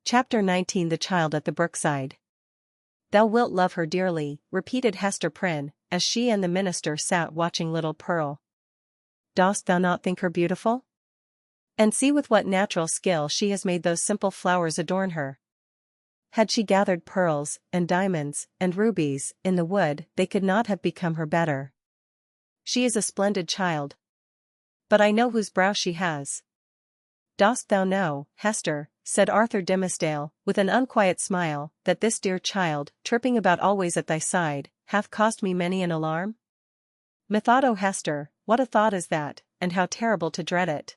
Chapter 19 The Child at the Brookside. Thou wilt love her dearly, repeated Hester Prynne, as she and the minister sat watching little Pearl. Dost thou not think her beautiful? And see with what natural skill she has made those simple flowers adorn her. Had she gathered pearls, and diamonds, and rubies, in the wood, they could not have become her better. She is a splendid child. But I know whose brow she has. Dost thou know, Hester, said Arthur Dimmesdale, with an unquiet smile, that this dear child, tripping about always at thy side, hath cost me many an alarm? Methought, O Hester, what a thought is that, and how terrible to dread it!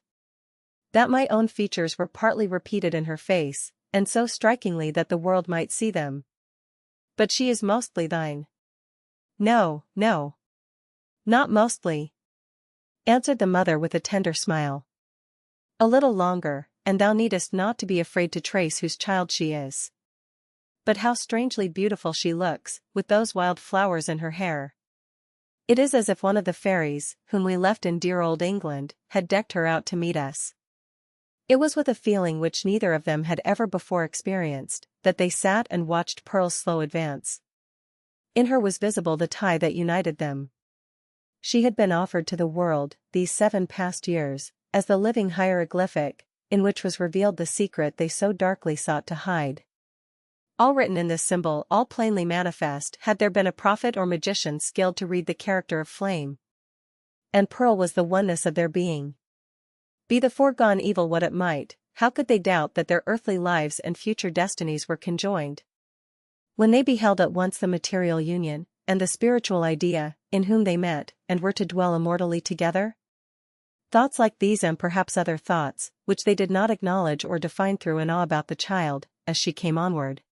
That my own features were partly repeated in her face, and so strikingly that the world might see them. But she is mostly thine. No, no. Not mostly, answered the mother with a tender smile. A little longer, and thou needest not to be afraid to trace whose child she is. But how strangely beautiful she looks, with those wild flowers in her hair. It is as if one of the fairies, whom we left in dear old England, had decked her out to meet us. It was with a feeling which neither of them had ever before experienced, that they sat and watched Pearl's slow advance. In her was visible the tie that united them. She had been offered to the world, these 7 past years, as the living hieroglyphic, in which was revealed the secret they so darkly sought to hide. All written in this symbol, all plainly manifest, had there been a prophet or magician skilled to read the character of flame. And Pearl was the oneness of their being. Be the foregone evil what it might, how could they doubt that their earthly lives and future destinies were conjoined? When they beheld at once the material union, and the spiritual idea, in whom they met, and were to dwell immortally together? Thoughts like these and perhaps other thoughts, which they did not acknowledge or define through an awe about the child, as she came onward.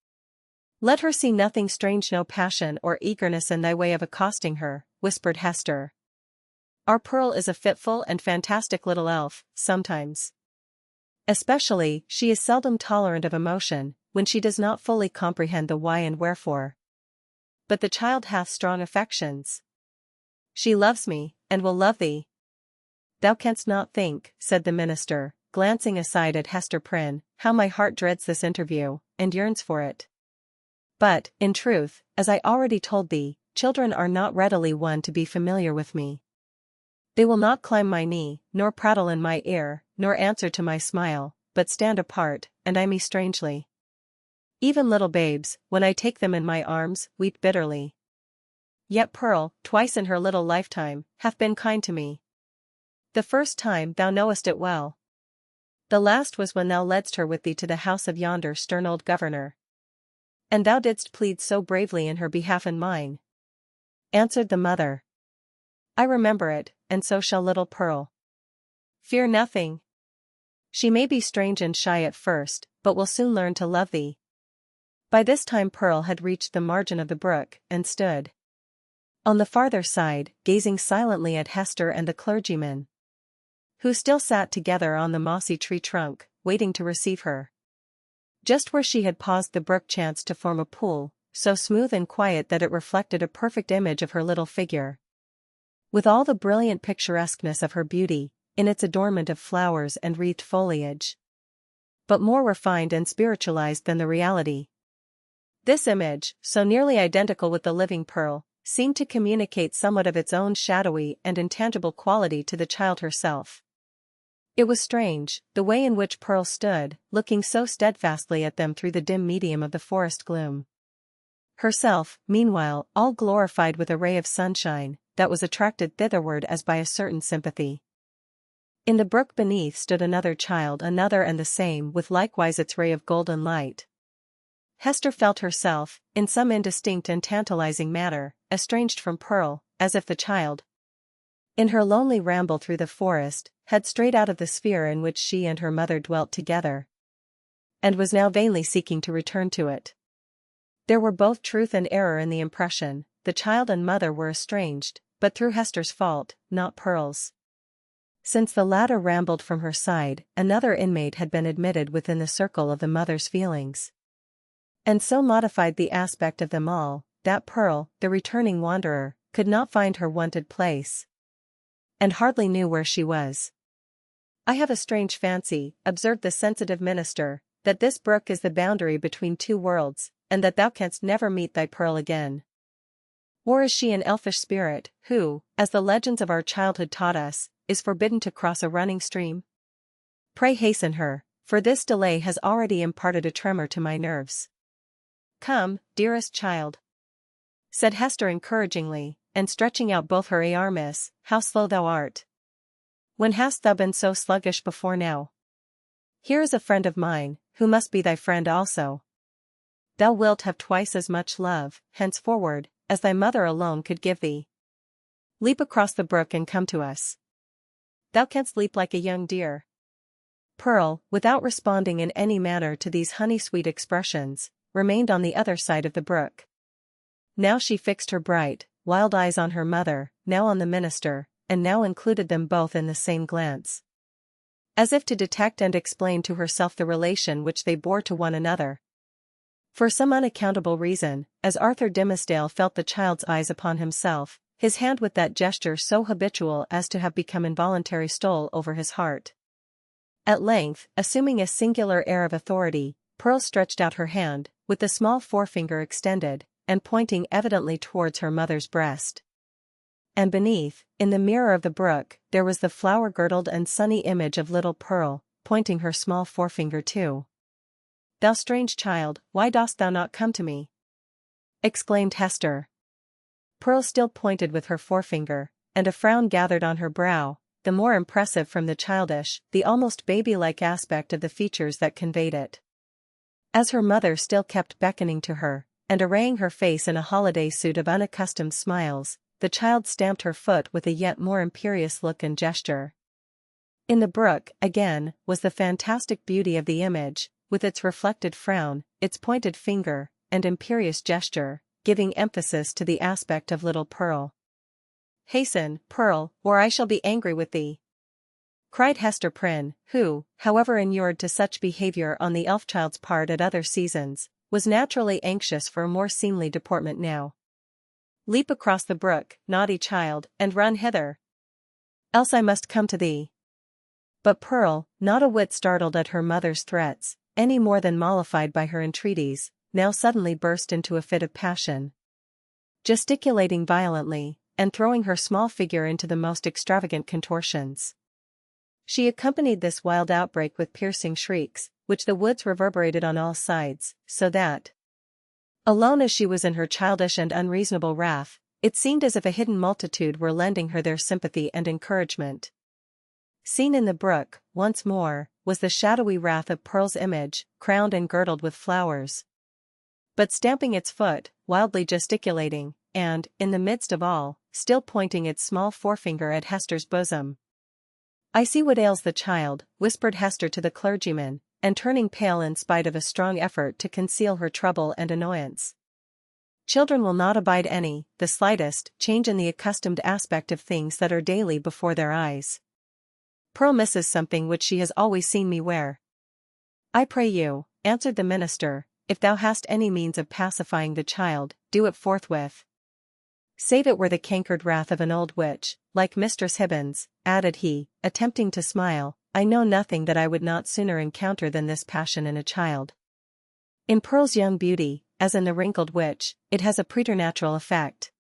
Let her see nothing strange, no passion or eagerness in thy way of accosting her, whispered Hester. Our Pearl is a fitful and fantastic little elf, sometimes. Especially, she is seldom tolerant of emotion, when she does not fully comprehend the why and wherefore. But the child hath strong affections. She loves me, and will love thee. Thou canst not think, said the minister, glancing aside at Hester Prynne, how my heart dreads this interview, and yearns for it. But, in truth, as I already told thee, children are not readily won to be familiar with me. They will not climb my knee, nor prattle in my ear, nor answer to my smile, but stand apart, and eye me strangely. Even little babes, when I take them in my arms, weep bitterly. Yet Pearl, twice in her little lifetime, hath been kind to me. The first time thou knowest it well. The last was when thou ledst her with thee to the house of yonder stern old governor. And thou didst plead so bravely in her behalf and mine, answered the mother. I remember it, and so shall little Pearl. Fear nothing. She may be strange and shy at first, but will soon learn to love thee. By this time Pearl had reached the margin of the brook, and stood on the farther side, gazing silently at Hester and the clergyman, who still sat together on the mossy tree trunk, waiting to receive her. Just where she had paused the brook chanced to form a pool, so smooth and quiet that it reflected a perfect image of her little figure. With all the brilliant picturesqueness of her beauty, in its adornment of flowers and wreathed foliage, but more refined and spiritualized than the reality. This image, so nearly identical with the living Pearl, seemed to communicate somewhat of its own shadowy and intangible quality to the child herself. It was strange, the way in which Pearl stood, looking so steadfastly at them through the dim medium of the forest gloom. Herself, meanwhile, all glorified with a ray of sunshine, that was attracted thitherward as by a certain sympathy. In the brook beneath stood another child, another and the same, with likewise its ray of golden light. Hester felt herself, in some indistinct and tantalizing manner, estranged from Pearl, as if the child, in her lonely ramble through the forest, had strayed out of the sphere in which she and her mother dwelt together, and was now vainly seeking to return to it. There were both truth and error in the impression. The child and mother were estranged, but through Hester's fault, not Pearl's. Since the latter rambled from her side, another inmate had been admitted within the circle of the mother's feelings, and so modified the aspect of them all, that Pearl, the returning wanderer, could not find her wonted place, and hardly knew where she was. I have a strange fancy, observed the sensitive minister, that this brook is the boundary between two worlds, and that thou canst never meet thy pearl again? Or is she an elfish spirit, who, as the legends of our childhood taught us, is forbidden to cross a running stream? Pray hasten her, for this delay has already imparted a tremor to my nerves. Come, dearest child, said Hester encouragingly, and stretching out both her arms. How slow thou art! When hast thou been so sluggish before now? Here is a friend of mine, who must be thy friend also. Thou wilt have twice as much love, henceforward, as thy mother alone could give thee. Leap across the brook and come to us. Thou canst leap like a young deer. Pearl, without responding in any manner to these honey-sweet expressions, remained on the other side of the brook. Now she fixed her bright, wild eyes on her mother, now on the minister, and now included them both in the same glance, as if to detect and explain to herself the relation which they bore to one another. For some unaccountable reason, as Arthur Dimmesdale felt the child's eyes upon himself, his hand with that gesture so habitual as to have become involuntary stole over his heart. At length, assuming a singular air of authority, Pearl stretched out her hand, with the small forefinger extended, and pointing evidently towards her mother's breast. And beneath, in the mirror of the brook, there was the flower-girdled and sunny image of little Pearl, pointing her small forefinger too. Thou strange child, why dost thou not come to me? Exclaimed Hester. Pearl still pointed with her forefinger, and a frown gathered on her brow, the more impressive from the childish, the almost baby-like aspect of the features that conveyed it. As her mother still kept beckoning to her, and arraying her face in a holiday suit of unaccustomed smiles, the child stamped her foot with a yet more imperious look and gesture. In the brook, again, was the fantastic beauty of the image, with its reflected frown, its pointed finger, and imperious gesture, giving emphasis to the aspect of little Pearl. Hasten, Pearl, or I shall be angry with thee, cried Hester Prynne, who, however inured to such behavior on the elf-child's part at other seasons, was naturally anxious for a more seemly deportment now. Leap across the brook, naughty child, and run hither, else I must come to thee. But Pearl, not a whit startled at her mother's threats, any more than mollified by her entreaties, now suddenly burst into a fit of passion. Gesticulating violently, and throwing her small figure into the most extravagant contortions, she accompanied this wild outbreak with piercing shrieks, which the woods reverberated on all sides, so that, alone as she was in her childish and unreasonable wrath, it seemed as if a hidden multitude were lending her their sympathy and encouragement. Seen in the brook, once more, was the shadowy wrath of Pearl's image, crowned and girdled with flowers, but stamping its foot, wildly gesticulating, and, in the midst of all, still pointing its small forefinger at Hester's bosom. I see what ails the child, whispered Hester to the clergyman, and turning pale in spite of a strong effort to conceal her trouble and annoyance. Children will not abide the slightest, change in the accustomed aspect of things that are daily before their eyes. Pearl misses something which she has always seen me wear. I pray you, answered the minister, if thou hast any means of pacifying the child, do it forthwith. Save it were the cankered wrath of an old witch, like Mistress Hibbins, added he, attempting to smile, I know nothing that I would not sooner encounter than this passion in a child. In Pearl's young beauty, as in the wrinkled witch, it has a preternatural effect.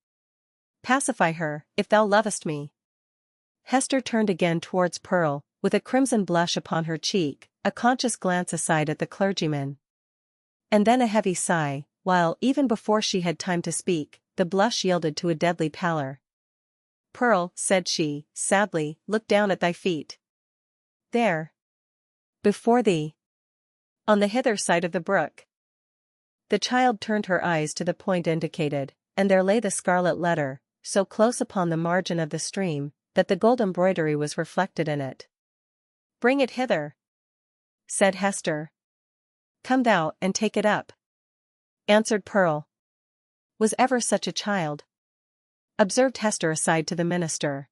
Pacify her, if thou lovest me. Hester turned again towards Pearl, with a crimson blush upon her cheek, a conscious glance aside at the clergyman, and then a heavy sigh, while, even before she had time to speak, the blush yielded to a deadly pallor. Pearl, said she, sadly, look down at thy feet. There. Before thee. On the hither side of the brook. The child turned her eyes to the point indicated, and there lay the scarlet letter, so close upon the margin of the stream, that the gold embroidery was reflected in it. Bring it hither, said Hester. Come thou and take it up, answered Pearl. Was ever such a child? Observed Hester aside to the minister.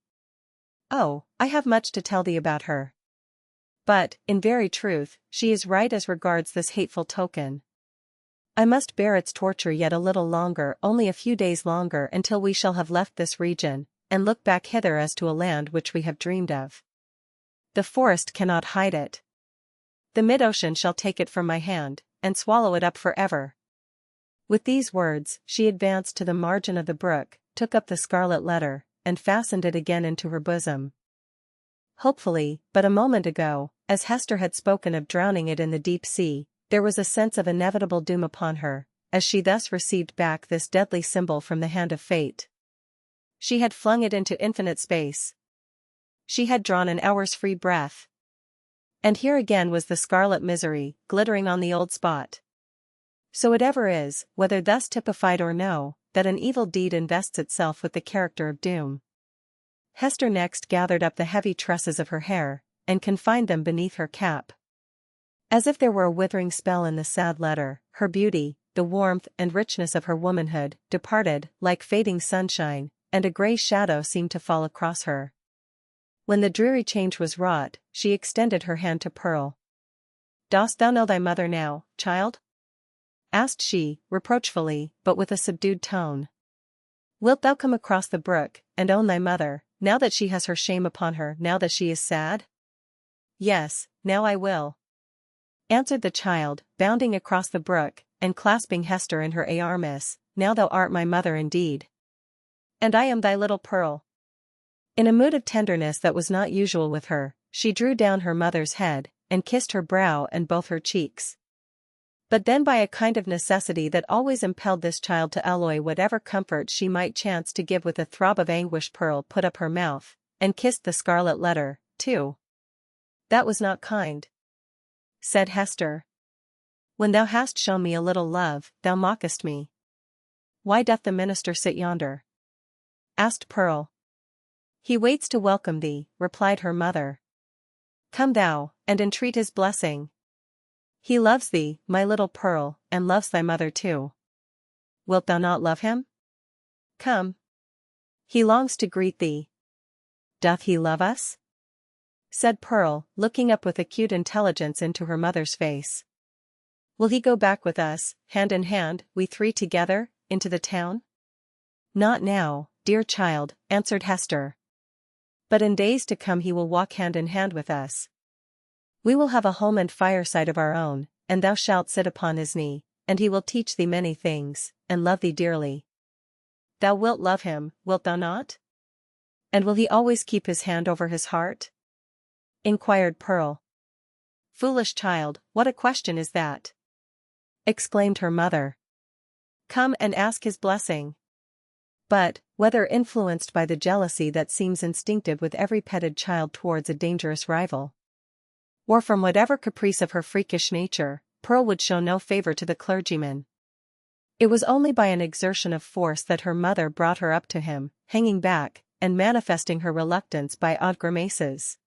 Oh, I have much to tell thee about her. But, in very truth, she is right as regards this hateful token. I must bear its torture yet a little longer, only a few days longer, until we shall have left this region, and look back hither as to a land which we have dreamed of. The forest cannot hide it. The mid-ocean shall take it from my hand, and swallow it up forever." With these words, she advanced to the margin of the brook, took up the scarlet letter, and fastened it again into her bosom. Hopefully, but a moment ago, as Hester had spoken of drowning it in the deep sea, there was a sense of inevitable doom upon her, as she thus received back this deadly symbol from the hand of fate. She had flung it into infinite space. She had drawn an hour's free breath. And here again was the scarlet misery, glittering on the old spot. So it ever is, whether thus typified or no, that an evil deed invests itself with the character of doom. Hester next gathered up the heavy tresses of her hair, and confined them beneath her cap. As if there were a withering spell in the sad letter, her beauty, the warmth and richness of her womanhood, departed, like fading sunshine, and a grey shadow seemed to fall across her. When the dreary change was wrought, she extended her hand to Pearl. "Dost thou know thy mother now, child?" asked she, reproachfully, but with a subdued tone. "Wilt thou come across the brook, and own thy mother, now that she has her shame upon her, now that she is sad?" "Yes, now I will," answered the child, bounding across the brook, and clasping Hester in her arms. "Now thou art my mother indeed. And I am thy little Pearl." In a mood of tenderness that was not usual with her, she drew down her mother's head, and kissed her brow and both her cheeks. But then by a kind of necessity that always impelled this child to alloy whatever comfort she might chance to give with a throb of anguish, Pearl put up her mouth, and kissed the scarlet letter, too. "That was not kind," said Hester. "When thou hast shown me a little love, thou mockest me." "Why doth the minister sit yonder?" asked Pearl. "He waits to welcome thee," replied her mother. "Come thou, and entreat his blessing. He loves thee, my little Pearl, and loves thy mother too. Wilt thou not love him? Come. He longs to greet thee." "Doth he love us?" said Pearl, looking up with acute intelligence into her mother's face. "Will he go back with us, hand in hand, we three together, into the town?" "Not now, dear child," answered Hester. "But in days to come he will walk hand in hand with us. We will have a home and fireside of our own, and thou shalt sit upon his knee, and he will teach thee many things, and love thee dearly." "Thou wilt love him, wilt thou not? And will he always keep his hand over his heart?" inquired Pearl. "Foolish child, what a question is that?" exclaimed her mother. "Come and ask his blessing." But, whether influenced by the jealousy that seems instinctive with every petted child towards a dangerous rival, or from whatever caprice of her freakish nature, Pearl would show no favor to the clergyman. It was only by an exertion of force that her mother brought her up to him, hanging back, and manifesting her reluctance by odd grimaces,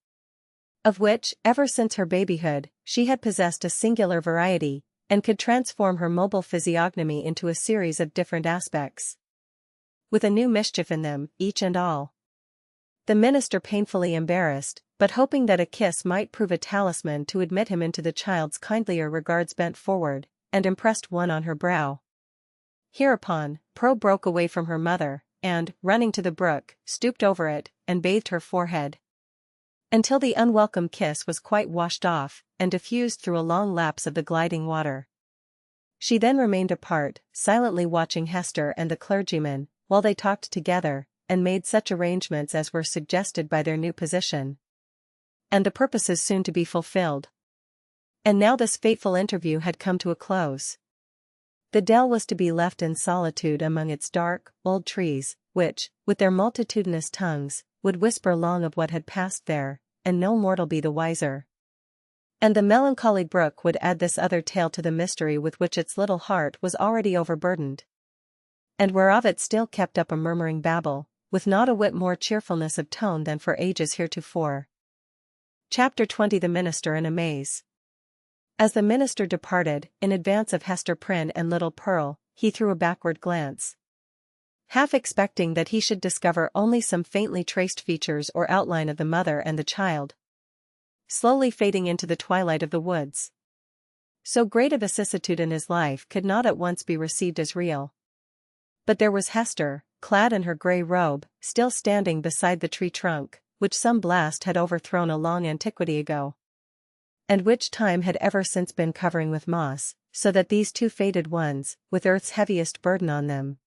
of which, ever since her babyhood, she had possessed a singular variety, and could transform her mobile physiognomy into a series of different aspects, with a new mischief in them, each and all. The minister, painfully embarrassed, but hoping that a kiss might prove a talisman to admit him into the child's kindlier regards, bent forward, and impressed one on her brow. Hereupon, Pearl broke away from her mother, and, running to the brook, stooped over it, and bathed her forehead, until the unwelcome kiss was quite washed off, and diffused through a long lapse of the gliding water. She then remained apart, silently watching Hester and the clergyman, while they talked together, and made such arrangements as were suggested by their new position, and the purposes soon to be fulfilled. And now this fateful interview had come to a close. The dell was to be left in solitude among its dark, old trees, which, with their multitudinous tongues, would whisper long of what had passed there, and no mortal be the wiser. And the melancholy brook would add this other tale to the mystery with which its little heart was already overburdened, and whereof it still kept up a murmuring babble, with not a whit more cheerfulness of tone than for ages heretofore. Chapter 20. The Minister in a Maze. As the minister departed, in advance of Hester Prynne and little Pearl, he threw a backward glance, half expecting that he should discover only some faintly traced features or outline of the mother and the child, slowly fading into the twilight of the woods. So great a vicissitude in his life could not at once be received as real. But there was Hester, clad in her grey robe, still standing beside the tree trunk, which some blast had overthrown a long antiquity ago. and which time had ever since been covering with moss, so that these two fated ones, with earth's heaviest burden on them,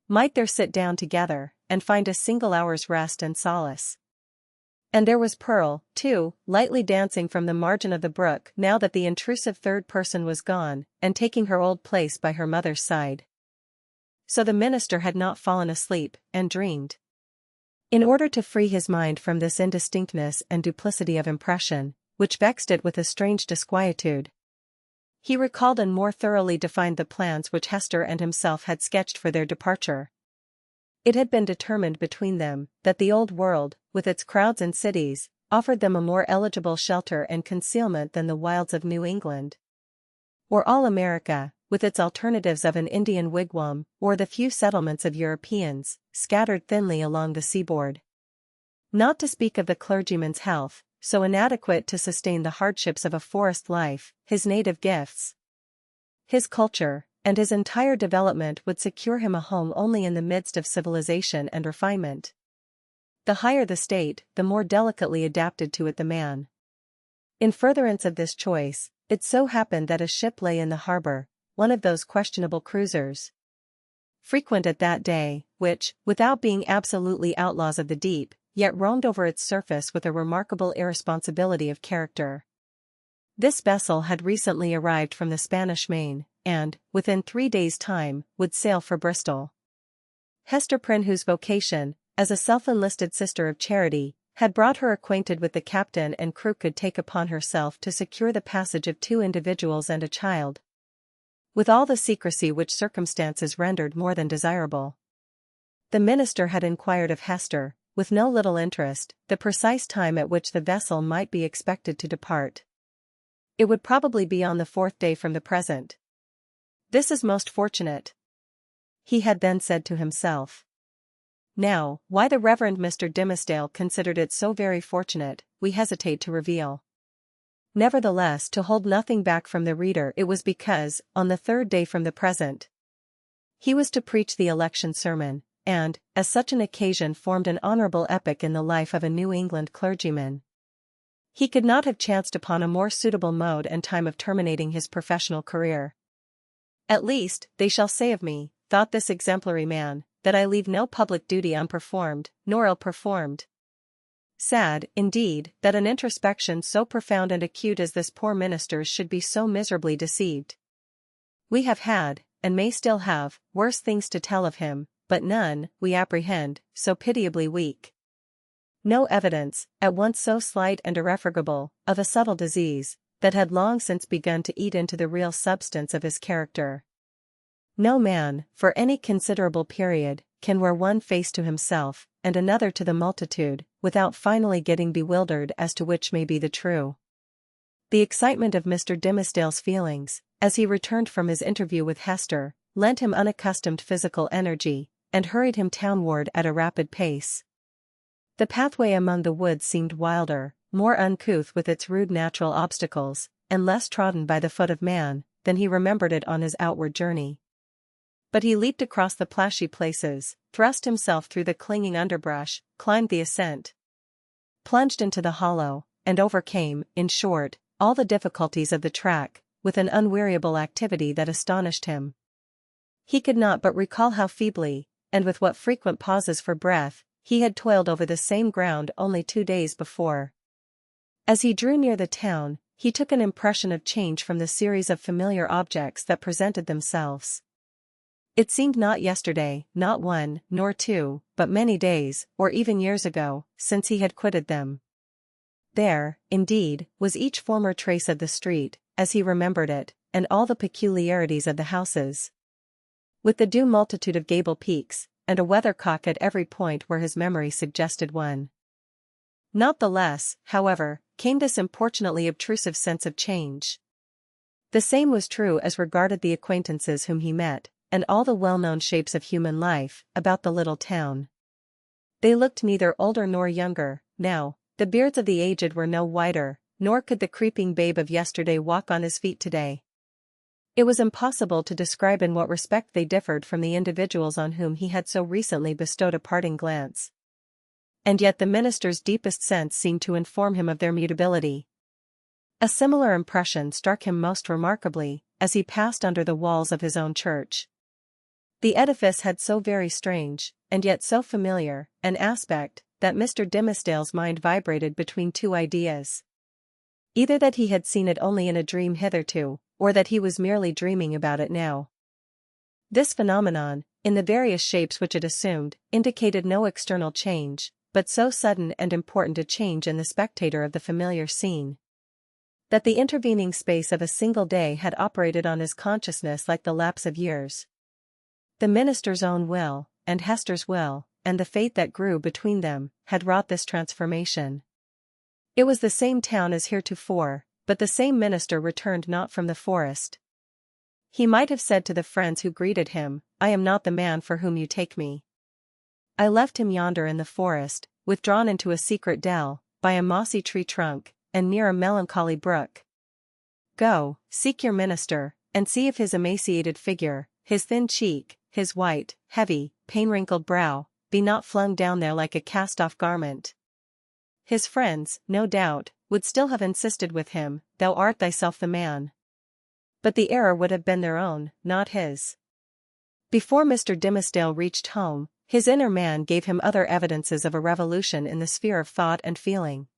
might there sit down together, and find a single hour's rest and solace. And there was Pearl, too, lightly dancing from the margin of the brook now that the intrusive third person was gone, and taking her old place by her mother's side. So the minister had not fallen asleep, and dreamed. In order to free his mind from this indistinctness and duplicity of impression, which vexed it with a strange disquietude, he recalled and more thoroughly defined the plans which Hester and himself had sketched for their departure. It had been determined between them that the old world, with its crowds and cities, offered them a more eligible shelter and concealment than the wilds of New England, or all America, with its alternatives of an Indian wigwam or the few settlements of Europeans, scattered thinly along the seaboard. Not to speak of the clergyman's health, so inadequate to sustain the hardships of a forest life, his native gifts, his culture, and his entire development would secure him a home only in the midst of civilization and refinement. The higher the state, the more delicately adapted to it the man. In furtherance of this choice, it so happened that a ship lay in the harbor, one of those questionable cruisers frequent at that day, which, without being absolutely outlaws of the deep, yet roamed over its surface with a remarkable irresponsibility of character. This vessel had recently arrived from the Spanish Main, and, within 3 days' time, would sail for Bristol. Hester Prynne, whose vocation, as a self-enlisted sister of charity, had brought her acquainted with the captain and crew, could take upon herself to secure the passage of 2 individuals and a child, with all the secrecy which circumstances rendered more than desirable. The minister had inquired of Hester, with no little interest, the precise time at which the vessel might be expected to depart. It would probably be on the 4th day from the present. This is most fortunate, he had then said to himself. Now, why the Reverend Mr. Dimmesdale considered it so very fortunate, we hesitate to reveal. Nevertheless, to hold nothing back from the reader, it was because, on the 3rd day from the present, he was to preach the election sermon, and, as such an occasion formed an honorable epoch in the life of a New England clergyman, he could not have chanced upon a more suitable mode and time of terminating his professional career. At least, they shall say of me, thought this exemplary man, that I leave no public duty unperformed, nor ill-performed. Sad, indeed, that an introspection so profound and acute as this poor minister's should be so miserably deceived. We have had, and may still have, worse things to tell of him, but none, we apprehend, so pitiably weak. No evidence, at once so slight and irrefragable, of a subtle disease, that had long since begun to eat into the real substance of his character. No man, for any considerable period, can wear one face to himself, and another to the multitude, without finally getting bewildered as to which may be the true. The excitement of Mr. Dimmesdale's feelings, as he returned from his interview with Hester, lent him unaccustomed physical energy, and hurried him townward at a rapid pace. The pathway among the woods seemed wilder, more uncouth with its rude natural obstacles, and less trodden by the foot of man, than he remembered it on his outward journey. But he leaped across the plashy places, thrust himself through the clinging underbrush, climbed the ascent, plunged into the hollow, and overcame, in short, all the difficulties of the track, with an unweariable activity that astonished him. He could not but recall how feebly, and with what frequent pauses for breath, he had toiled over the same ground only 2 days before. As he drew near the town, he took an impression of change from the series of familiar objects that presented themselves. It seemed not yesterday, not 1, nor 2, but many days, or even years ago, since he had quitted them. There, indeed, was each former trace of the street, as he remembered it, and all the peculiarities of the houses, with the due multitude of gable peaks, and a weathercock at every point where his memory suggested one. Not the less, however, came this importunately obtrusive sense of change. The same was true as regarded the acquaintances whom he met, and all the well-known shapes of human life, about the little town. They looked neither older nor younger, now, the beards of the aged were no whiter, nor could the creeping babe of yesterday walk on his feet today. It was impossible to describe in what respect they differed from the individuals on whom he had so recently bestowed a parting glance. And yet the minister's deepest sense seemed to inform him of their mutability. A similar impression struck him most remarkably, as he passed under the walls of his own church. The edifice had so very strange, and yet so familiar, an aspect, that Mr. Dimmesdale's mind vibrated between two ideas. Either that he had seen it only in a dream hitherto, or that he was merely dreaming about it now. This phenomenon, in the various shapes which it assumed, indicated no external change, but so sudden and important a change in the spectator of the familiar scene, that the intervening space of a single day had operated on his consciousness like the lapse of years. The minister's own will, and Hester's will, and the fate that grew between them, had wrought this transformation. It was the same town as heretofore, but the same minister returned not from the forest. He might have said to the friends who greeted him, "I am not the man for whom you take me. I left him yonder in the forest, withdrawn into a secret dell, by a mossy tree trunk, and near a melancholy brook. Go, seek your minister, and see if his emaciated figure, his thin cheek, his white, heavy, pain-wrinkled brow, be not flung down there like a cast-off garment." His friends, no doubt, would still have insisted with him, "Thou art thyself the man." But the error would have been their own, not his. Before Mr. Dimmesdale reached home, his inner man gave him other evidences of a revolution in the sphere of thought and feeling.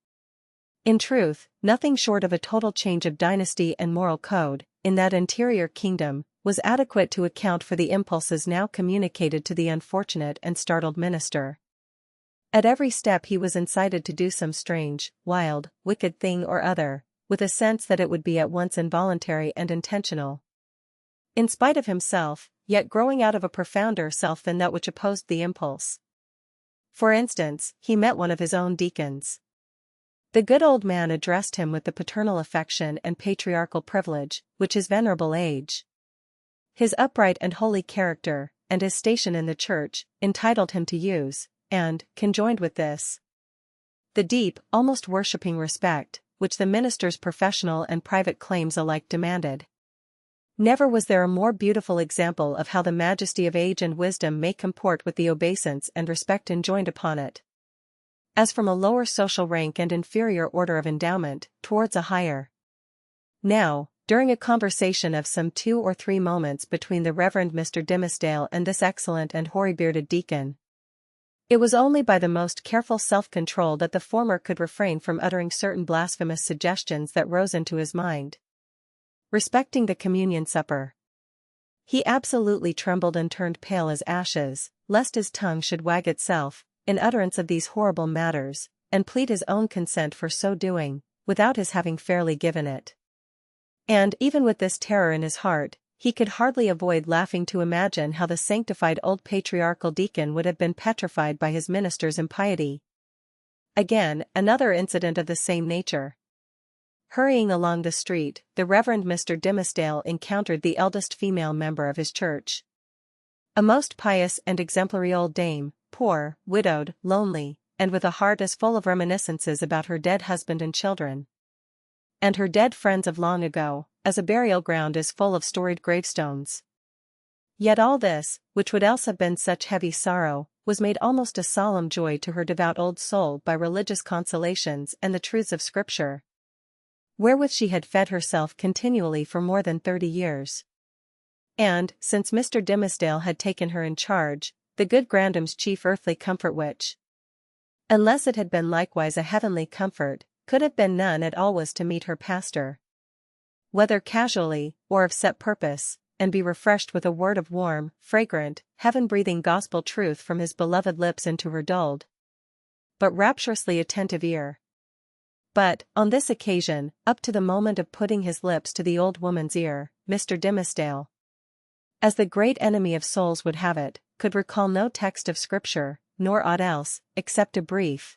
In truth, nothing short of a total change of dynasty and moral code, in that interior kingdom, was adequate to account for the impulses now communicated to the unfortunate and startled minister. At every step he was incited to do some strange, wild, wicked thing or other, with a sense that it would be at once involuntary and intentional. In spite of himself, yet growing out of a profounder self than that which opposed the impulse. For instance, he met one of his own deacons. The good old man addressed him with the paternal affection and patriarchal privilege, which his venerable age, his upright and holy character, and his station in the church, entitled him to use, and, conjoined with this, the deep, almost worshipping respect, which the minister's professional and private claims alike demanded. Never was there a more beautiful example of how the majesty of age and wisdom may comport with the obeisance and respect enjoined upon it, as from a lower social rank and inferior order of endowment, towards a higher. Now, during a conversation of some 2 or 3 moments between the Reverend Mr. Dimmesdale and this excellent and hoary-bearded deacon, it was only by the most careful self-control that the former could refrain from uttering certain blasphemous suggestions that rose into his mind. Respecting the communion supper, he absolutely trembled and turned pale as ashes, lest his tongue should wag itself, in utterance of these horrible matters, and plead his own consent for so doing, without his having fairly given it. And even with this terror in his heart, he could hardly avoid laughing to imagine how the sanctified old patriarchal deacon would have been petrified by his minister's impiety. Again, another incident of the same nature. Hurrying along the street, the Reverend Mr. Dimmesdale encountered the eldest female member of his church. A most pious and exemplary old dame, poor, widowed, lonely, and with a heart as full of reminiscences about her dead husband and children, and her dead friends of long ago, as a burial ground is full of storied gravestones. Yet all this, which would else have been such heavy sorrow, was made almost a solemn joy to her devout old soul by religious consolations and the truths of Scripture, wherewith she had fed herself continually for more than 30 years. And, since Mr. Dimmesdale had taken her in charge, the good Grandam's chief earthly comfort which, unless it had been likewise a heavenly comfort, could have been none at all, was to meet her pastor, whether casually, or of set purpose, and be refreshed with a word of warm, fragrant, heaven-breathing gospel truth from his beloved lips into her dulled, but rapturously attentive ear. But, on this occasion, up to the moment of putting his lips to the old woman's ear, Mr. Dimmesdale, as the great enemy of souls would have it, could recall no text of Scripture, nor aught else, except a brief,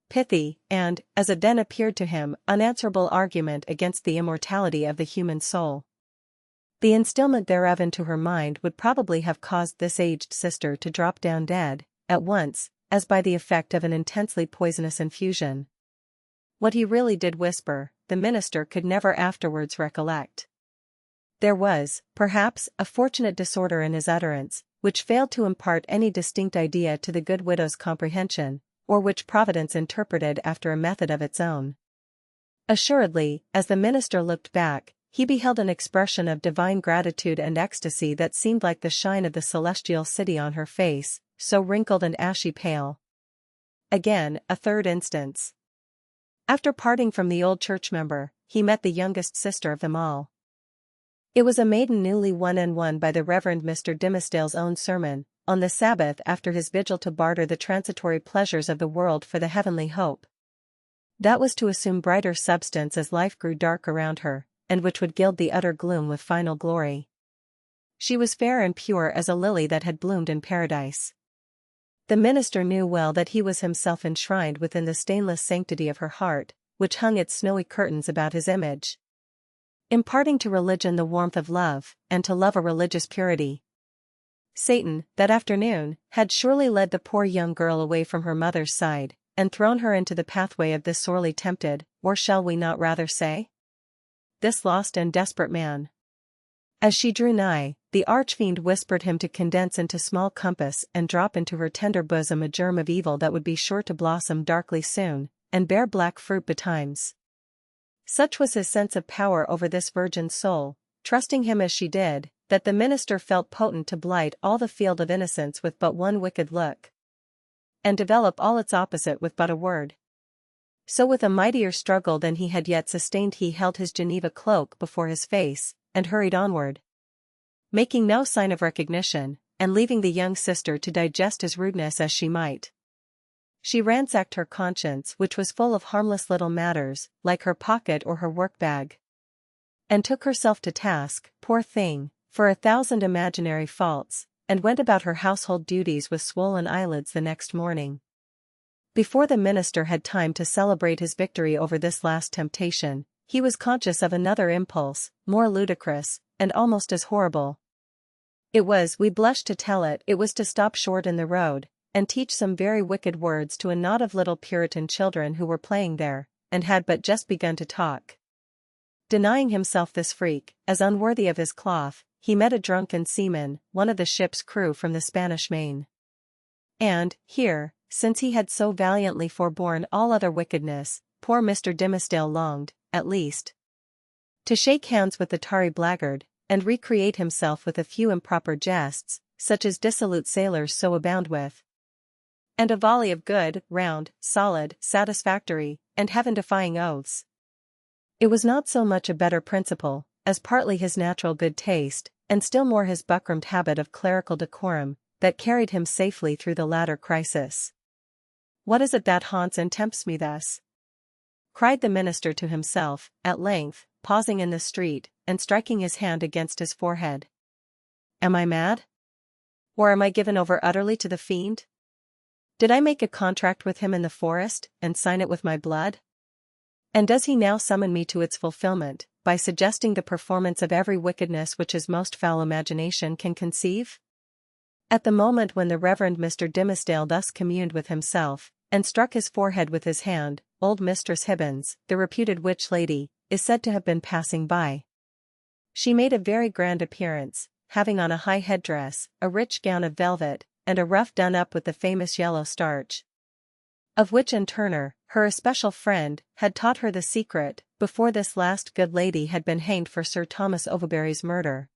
pithy, and, as it then appeared to him, unanswerable argument against the immortality of the human soul. The instilment thereof into her mind would probably have caused this aged sister to drop down dead, at once, as by the effect of an intensely poisonous infusion. What he really did whisper, the minister could never afterwards recollect. There was, perhaps, a fortunate disorder in his utterance, which failed to impart any distinct idea to the good widow's comprehension, or which Providence interpreted after a method of its own. Assuredly, as the minister looked back, he beheld an expression of divine gratitude and ecstasy that seemed like the shine of the celestial city on her face, so wrinkled and ashy pale. Again, a third instance. After parting from the old church member, he met the youngest sister of them all. It was a maiden newly won by the Reverend Mr. Dimmesdale's own sermon, on the Sabbath after his vigil to barter the transitory pleasures of the world for the heavenly hope that was to assume brighter substance as life grew dark around her, and which would gild the utter gloom with final glory. She was fair and pure as a lily that had bloomed in paradise. The minister knew well that he was himself enshrined within the stainless sanctity of her heart, which hung its snowy curtains about his image, imparting to religion the warmth of love, and to love a religious purity. Satan, that afternoon, had surely led the poor young girl away from her mother's side, and thrown her into the pathway of this sorely tempted, or shall we not rather say, this lost and desperate man. As she drew nigh, the archfiend whispered him to condense into small compass and drop into her tender bosom a germ of evil that would be sure to blossom darkly soon, and bear black fruit betimes. Such was his sense of power over this virgin soul, trusting him as she did, that the minister felt potent to blight all the field of innocence with but one wicked look, and develop all its opposite with but a word. So with a mightier struggle than he had yet sustained he held his Geneva cloak before his face, and hurried onward, making no sign of recognition, and leaving the young sister to digest his rudeness as she might. She ransacked her conscience, which was full of harmless little matters, like her pocket or her work-bag, and took herself to task, poor thing, for 1,000 imaginary faults, and went about her household duties with swollen eyelids the next morning. Before the minister had time to celebrate his victory over this last temptation, he was conscious of another impulse, more ludicrous, and almost as horrible. We blush to tell it, it was to stop short in the road, and teach some very wicked words to a knot of little Puritan children who were playing there, and had but just begun to talk. Denying himself this freak, as unworthy of his cloth, he met a drunken seaman, one of the ship's crew from the Spanish Main. And, here, since he had so valiantly forborne all other wickedness, poor Mr. Dimmesdale longed, at least, to shake hands with the tarry blackguard, and recreate himself with a few improper jests, such as dissolute sailors so abound with, and a volley of good, round, solid, satisfactory, and heaven-defying oaths. It was not so much a better principle, as partly his natural good taste, and still more his buckrammed habit of clerical decorum, that carried him safely through the latter crisis. What is it that haunts and tempts me thus? Cried the minister to himself, at length, pausing in the street, and striking his hand against his forehead. Am I mad? Or am I given over utterly to the fiend? Did I make a contract with him in the forest, and sign it with my blood? And does he now summon me to its fulfillment, by suggesting the performance of every wickedness which his most foul imagination can conceive? At the moment when the Reverend Mr. Dimmesdale thus communed with himself, and struck his forehead with his hand, old Mistress Hibbins, the reputed witch lady, is said to have been passing by. She made a very grand appearance, having on a high headdress, a rich gown of velvet, and a ruff done up with the famous yellow starch, of which Turner, her especial friend, had taught her the secret, before this last good lady had been hanged for Sir Thomas Overbury's murder.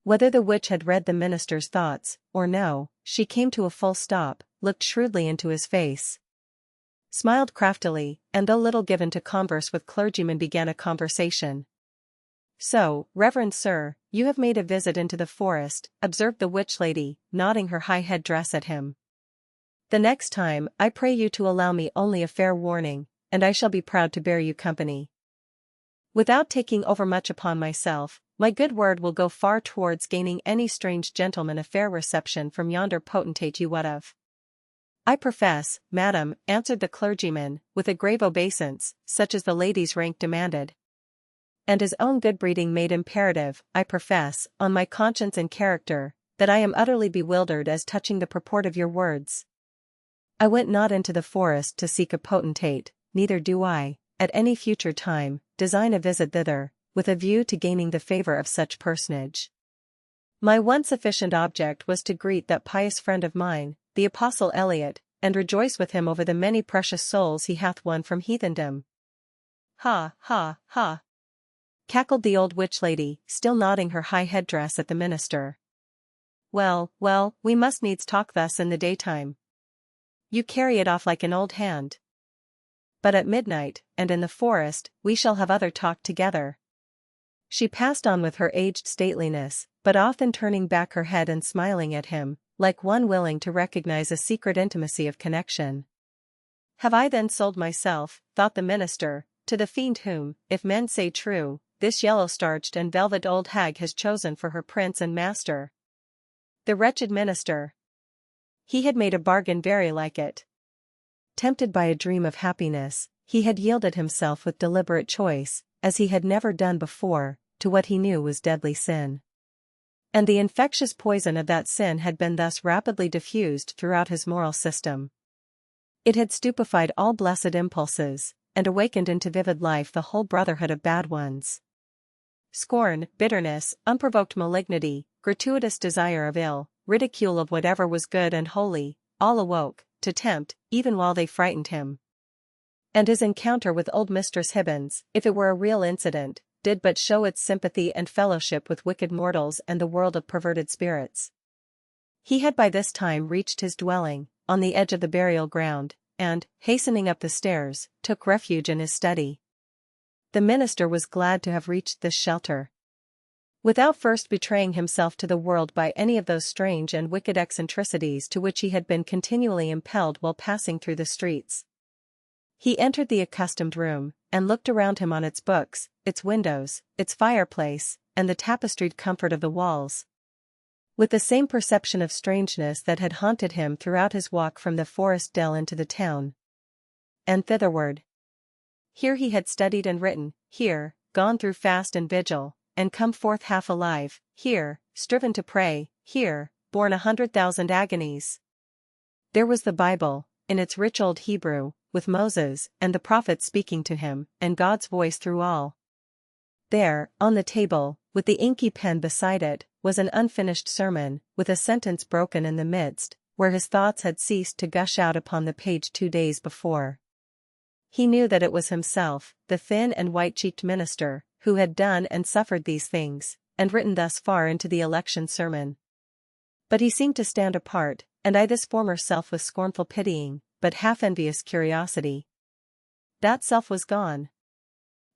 Whether the witch had read the minister's thoughts, or no, she came to a full stop, looked shrewdly into his face, smiled craftily, and though little given to converse with clergymen began a conversation. So, Reverend Sir, you have made a visit into the forest, observed the witch lady, nodding her high head dress at him. The next time, I pray you to allow me only a fair warning, and I shall be proud to bear you company. Without taking over much upon myself, my good word will go far towards gaining any strange gentleman a fair reception from yonder potentate you wot of. I profess, madam, answered the clergyman, with a grave obeisance, such as the lady's rank demanded, and his own good breeding made imperative, I profess, on my conscience and character, that I am utterly bewildered as touching the purport of your words. I went not into the forest to seek a potentate, neither do I, at any future time, design a visit thither, with a view to gaining the favor of such personage. My one sufficient object was to greet that pious friend of mine, the Apostle Eliot, and rejoice with him over the many precious souls he hath won from heathendom. ha, ha, ha," cackled the old witch lady, still nodding her high headdress at the minister. "Well, well, we must needs talk thus in the daytime. You carry it off like an old hand. But at midnight, and in the forest, we shall have other talk together." She passed on with her aged stateliness, but often turning back her head and smiling at him, like one willing to recognize a secret intimacy of connection. "Have I then sold myself," thought the minister, "to the fiend whom, if men say true, this yellow-starched and velvet old hag has chosen for her prince and master?" The wretched minister! He had made a bargain very like it. Tempted by a dream of happiness, he had yielded himself with deliberate choice, as he had never done before, to what he knew was deadly sin. And the infectious poison of that sin had been thus rapidly diffused throughout his moral system. It had stupefied all blessed impulses, and awakened into vivid life the whole brotherhood of bad ones. Scorn, bitterness, unprovoked malignity, gratuitous desire of ill, ridicule of whatever was good and holy, all awoke, to tempt, even while they frightened him. And his encounter with old Mistress Hibbins, if it were a real incident, did but show its sympathy and fellowship with wicked mortals and the world of perverted spirits. He had by this time reached his dwelling, on the edge of the burial ground, and, hastening up the stairs, took refuge in his study. The minister was glad to have reached this shelter. Without first betraying himself to the world by any of those strange and wicked eccentricities to which he had been continually impelled while passing through the streets, he entered the accustomed room, and looked around him on its books, its windows, its fireplace, and the tapestried comfort of the walls, with the same perception of strangeness that had haunted him throughout his walk from the forest dell into the town, and thitherward. Here he had studied and written, here, gone through fast and vigil, and come forth half alive, here, striven to pray, here, borne 100,000 agonies. There was the Bible, in its rich old Hebrew, with Moses and the prophets speaking to him, and God's voice through all. There, on the table, with the inky pen beside it, was an unfinished sermon, with a sentence broken in the midst, where his thoughts had ceased to gush out upon the page 2 days before. He knew that it was himself, the thin and white-cheeked minister, who had done and suffered these things, and written thus far into the election sermon. But he seemed to stand apart, and eyed this former self with scornful pitying, but half-envious curiosity. That self was gone.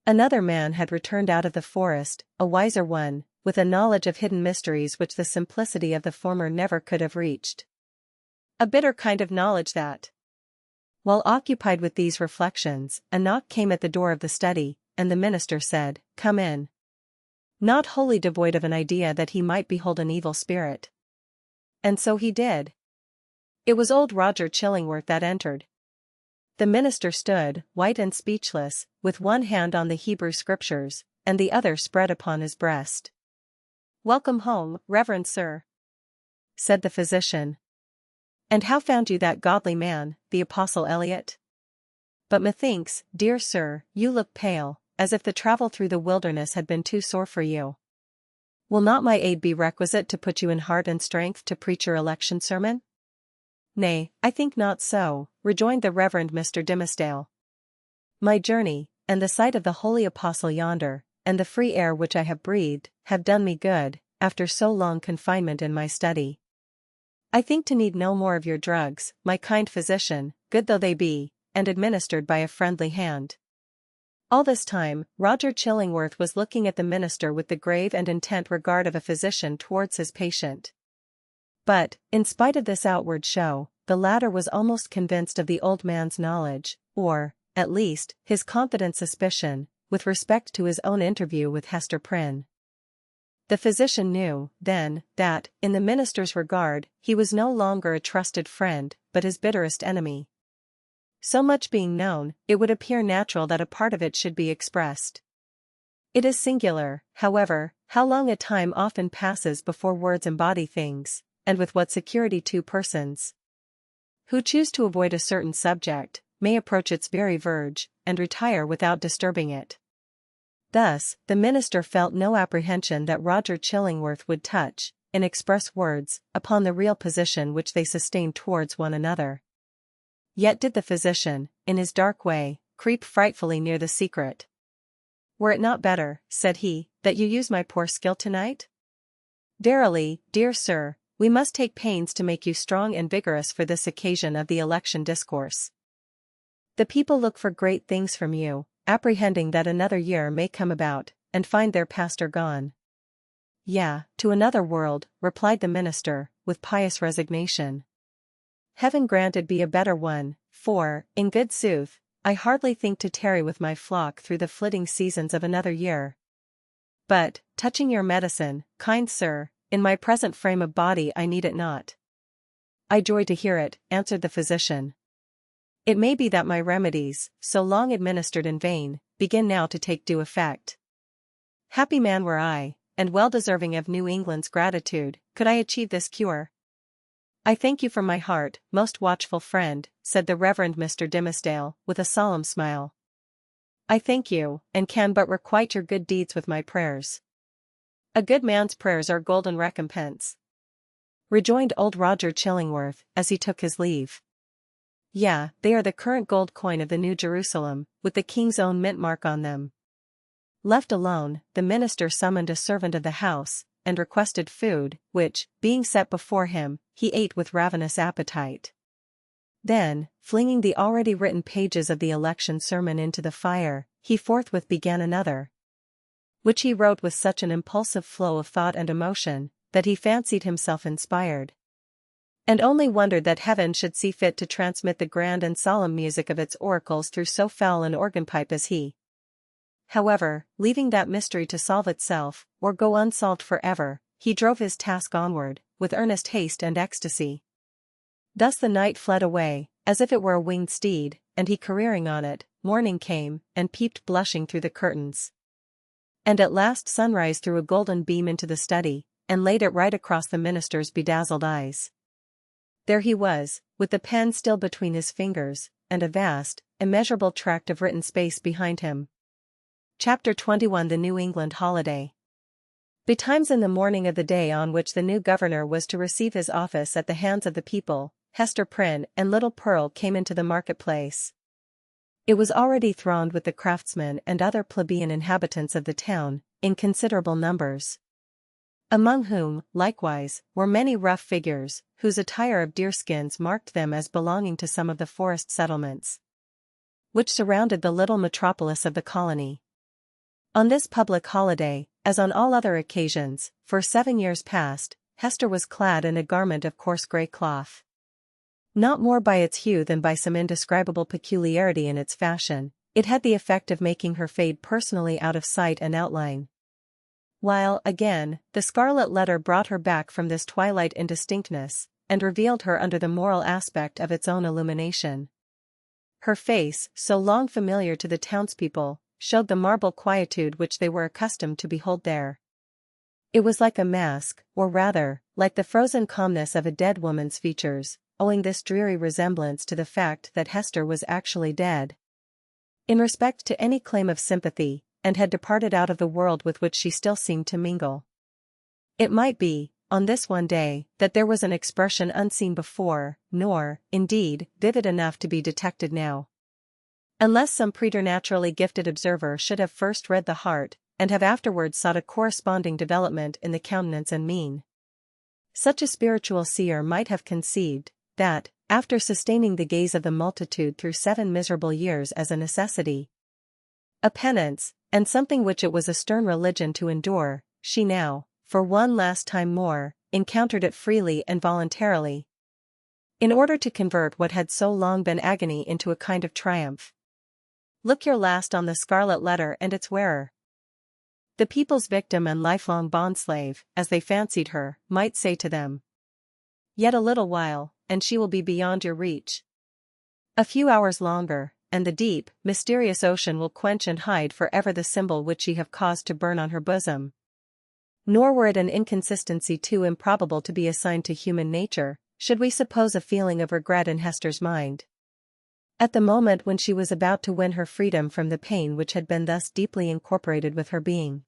Another man had returned out of the forest, a wiser one, with a knowledge of hidden mysteries which the simplicity of the former never could have reached. A bitter kind of knowledge that. While occupied with these reflections, a knock came at the door of the study, and the minister said, "Come in," not wholly devoid of an idea that he might behold an evil spirit. And so he did. It was old Roger Chillingworth that entered. The minister stood, white and speechless, with one hand on the Hebrew scriptures, and the other spread upon his breast. "Welcome home, reverend sir," said the physician. "And how found you that godly man, the Apostle Eliot? But methinks, dear sir, you look pale, as if the travel through the wilderness had been too sore for you. Will not my aid be requisite to put you in heart and strength to preach your election sermon?" "Nay, I think not so," rejoined the Reverend Mr. Dimmesdale. "My journey, and the sight of the holy apostle yonder, and the free air which I have breathed, have done me good, after so long confinement in my study. I think to need no more of your drugs, my kind physician, good though they be, and administered by a friendly hand." All this time, Roger Chillingworth was looking at the minister with the grave and intent regard of a physician towards his patient. But, in spite of this outward show, the latter was almost convinced of the old man's knowledge, or, at least, his confident suspicion, with respect to his own interview with Hester Prynne. The physician knew, then, that, in the minister's regard, he was no longer a trusted friend, but his bitterest enemy. So much being known, it would appear natural that a part of it should be expressed. It is singular, however, how long a time often passes before words embody things, and with what security two persons who choose to avoid a certain subject, may approach its very verge, and retire without disturbing it. Thus, the minister felt no apprehension that Roger Chillingworth would touch, in express words, upon the real position which they sustained towards one another. Yet did the physician, in his dark way, creep frightfully near the secret, Were it not better, said he, that you use my poor skill tonight? Verily, dear sir, we must take pains to make you strong and vigorous for this occasion of the election discourse. The people look for great things from you, apprehending that another year may come about, and find their pastor gone. Yeah, to another world, replied the minister, with pious resignation. Heaven granted be a better one, for, in good sooth, I hardly think to tarry with my flock through the flitting seasons of another year. But, touching your medicine, kind sir, in my present frame of body I need it not. I joy to hear it, answered the physician. It may be that my remedies, so long administered in vain, begin now to take due effect. Happy man were I, and well deserving of New England's gratitude, could I achieve this cure. I thank you from my heart, most watchful friend, said the Reverend Mr. Dimmesdale, with a solemn smile. I thank you, and can but requite your good deeds with my prayers. A good man's prayers are golden recompense, rejoined old Roger Chillingworth, as he took his leave. Yeah, they are the current gold coin of the New Jerusalem, with the king's own mint mark on them. Left alone, the minister summoned a servant of the house, and requested food, which, being set before him, he ate with ravenous appetite. Then, flinging the already written pages of the election sermon into the fire, he forthwith began another, which he wrote with such an impulsive flow of thought and emotion, that he fancied himself inspired, and only wondered that heaven should see fit to transmit the grand and solemn music of its oracles through so foul an organ-pipe as he. However, leaving that mystery to solve itself, or go unsolved forever, he drove his task onward, with earnest haste and ecstasy. Thus the night fled away, as if it were a winged steed, and he careering on it, morning came, and peeped blushing through the curtains. And at last sunrise threw a golden beam into the study, and laid it right across the minister's bedazzled eyes. There he was, with the pen still between his fingers, and a vast, immeasurable tract of written space behind him. Chapter 21 The New England Holiday. Betimes in the morning of the day on which the new governor was to receive his office at the hands of the people, Hester Prynne and little Pearl came into the marketplace. It was already thronged with the craftsmen and other plebeian inhabitants of the town, in considerable numbers, among whom, likewise, were many rough figures, whose attire of deerskins marked them as belonging to some of the forest settlements which surrounded the little metropolis of the colony. On this public holiday, as on all other occasions, for 7 years past, Hester was clad in a garment of coarse grey cloth. Not more by its hue than by some indescribable peculiarity in its fashion, it had the effect of making her fade personally out of sight and outline. While, again, the Scarlet Letter brought her back from this twilight indistinctness, and revealed her under the moral aspect of its own illumination. Her face, so long familiar to the townspeople, showed the marble quietude which they were accustomed to behold there. It was like a mask, or rather, like the frozen calmness of a dead woman's features, owing this dreary resemblance to the fact that Hester was actually dead. In respect to any claim of sympathy, and had departed out of the world with which she still seemed to mingle. It might be, on this one day, that there was an expression unseen before, nor, indeed, vivid enough to be detected now. Unless some preternaturally gifted observer should have first read the heart, and have afterwards sought a corresponding development in the countenance and mien. Such a spiritual seer might have conceived, that, after sustaining the gaze of the multitude through 7 miserable years as a necessity, a penance, and something which it was a stern religion to endure, she now, for one last time more, encountered it freely and voluntarily, in order to convert what had so long been agony into a kind of triumph. Look your last on the Scarlet Letter and its wearer. The people's victim and lifelong bondslave, as they fancied her, might say to them, "Yet a little while, and she will be beyond your reach. A few hours longer, and the deep, mysterious ocean will quench and hide forever the symbol which ye have caused to burn on her bosom." Nor were it an inconsistency too improbable to be assigned to human nature, should we suppose a feeling of regret in Hester's mind. At the moment when she was about to win her freedom from the pain which had been thus deeply incorporated with her being,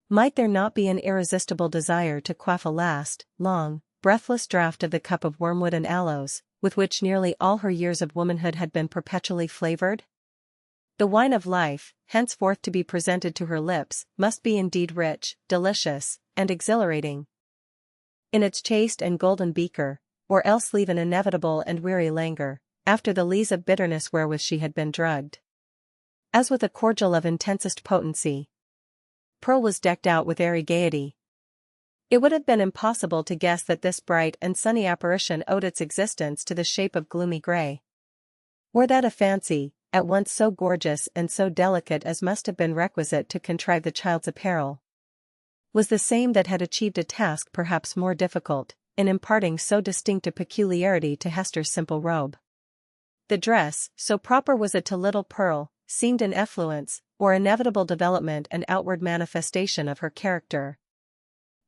might there not be an irresistible desire to quaff a last, long, breathless draught of the cup of wormwood and aloes, with which nearly all her years of womanhood had been perpetually flavored? The wine of life, henceforth to be presented to her lips, must be indeed rich, delicious, and exhilarating in its chaste and golden beaker, or else leave an inevitable and weary languor, after the lees of bitterness wherewith she had been drugged. As with a cordial of intensest potency, Pearl was decked out with airy gaiety. It would have been impossible to guess that this bright and sunny apparition owed its existence to the shape of gloomy grey, or that a fancy, at once so gorgeous and so delicate as must have been requisite to contrive the child's apparel, was the same that had achieved a task perhaps more difficult, in imparting so distinct a peculiarity to Hester's simple robe. The dress, so proper was it to little Pearl, seemed an effluence, or inevitable development and outward manifestation of her character,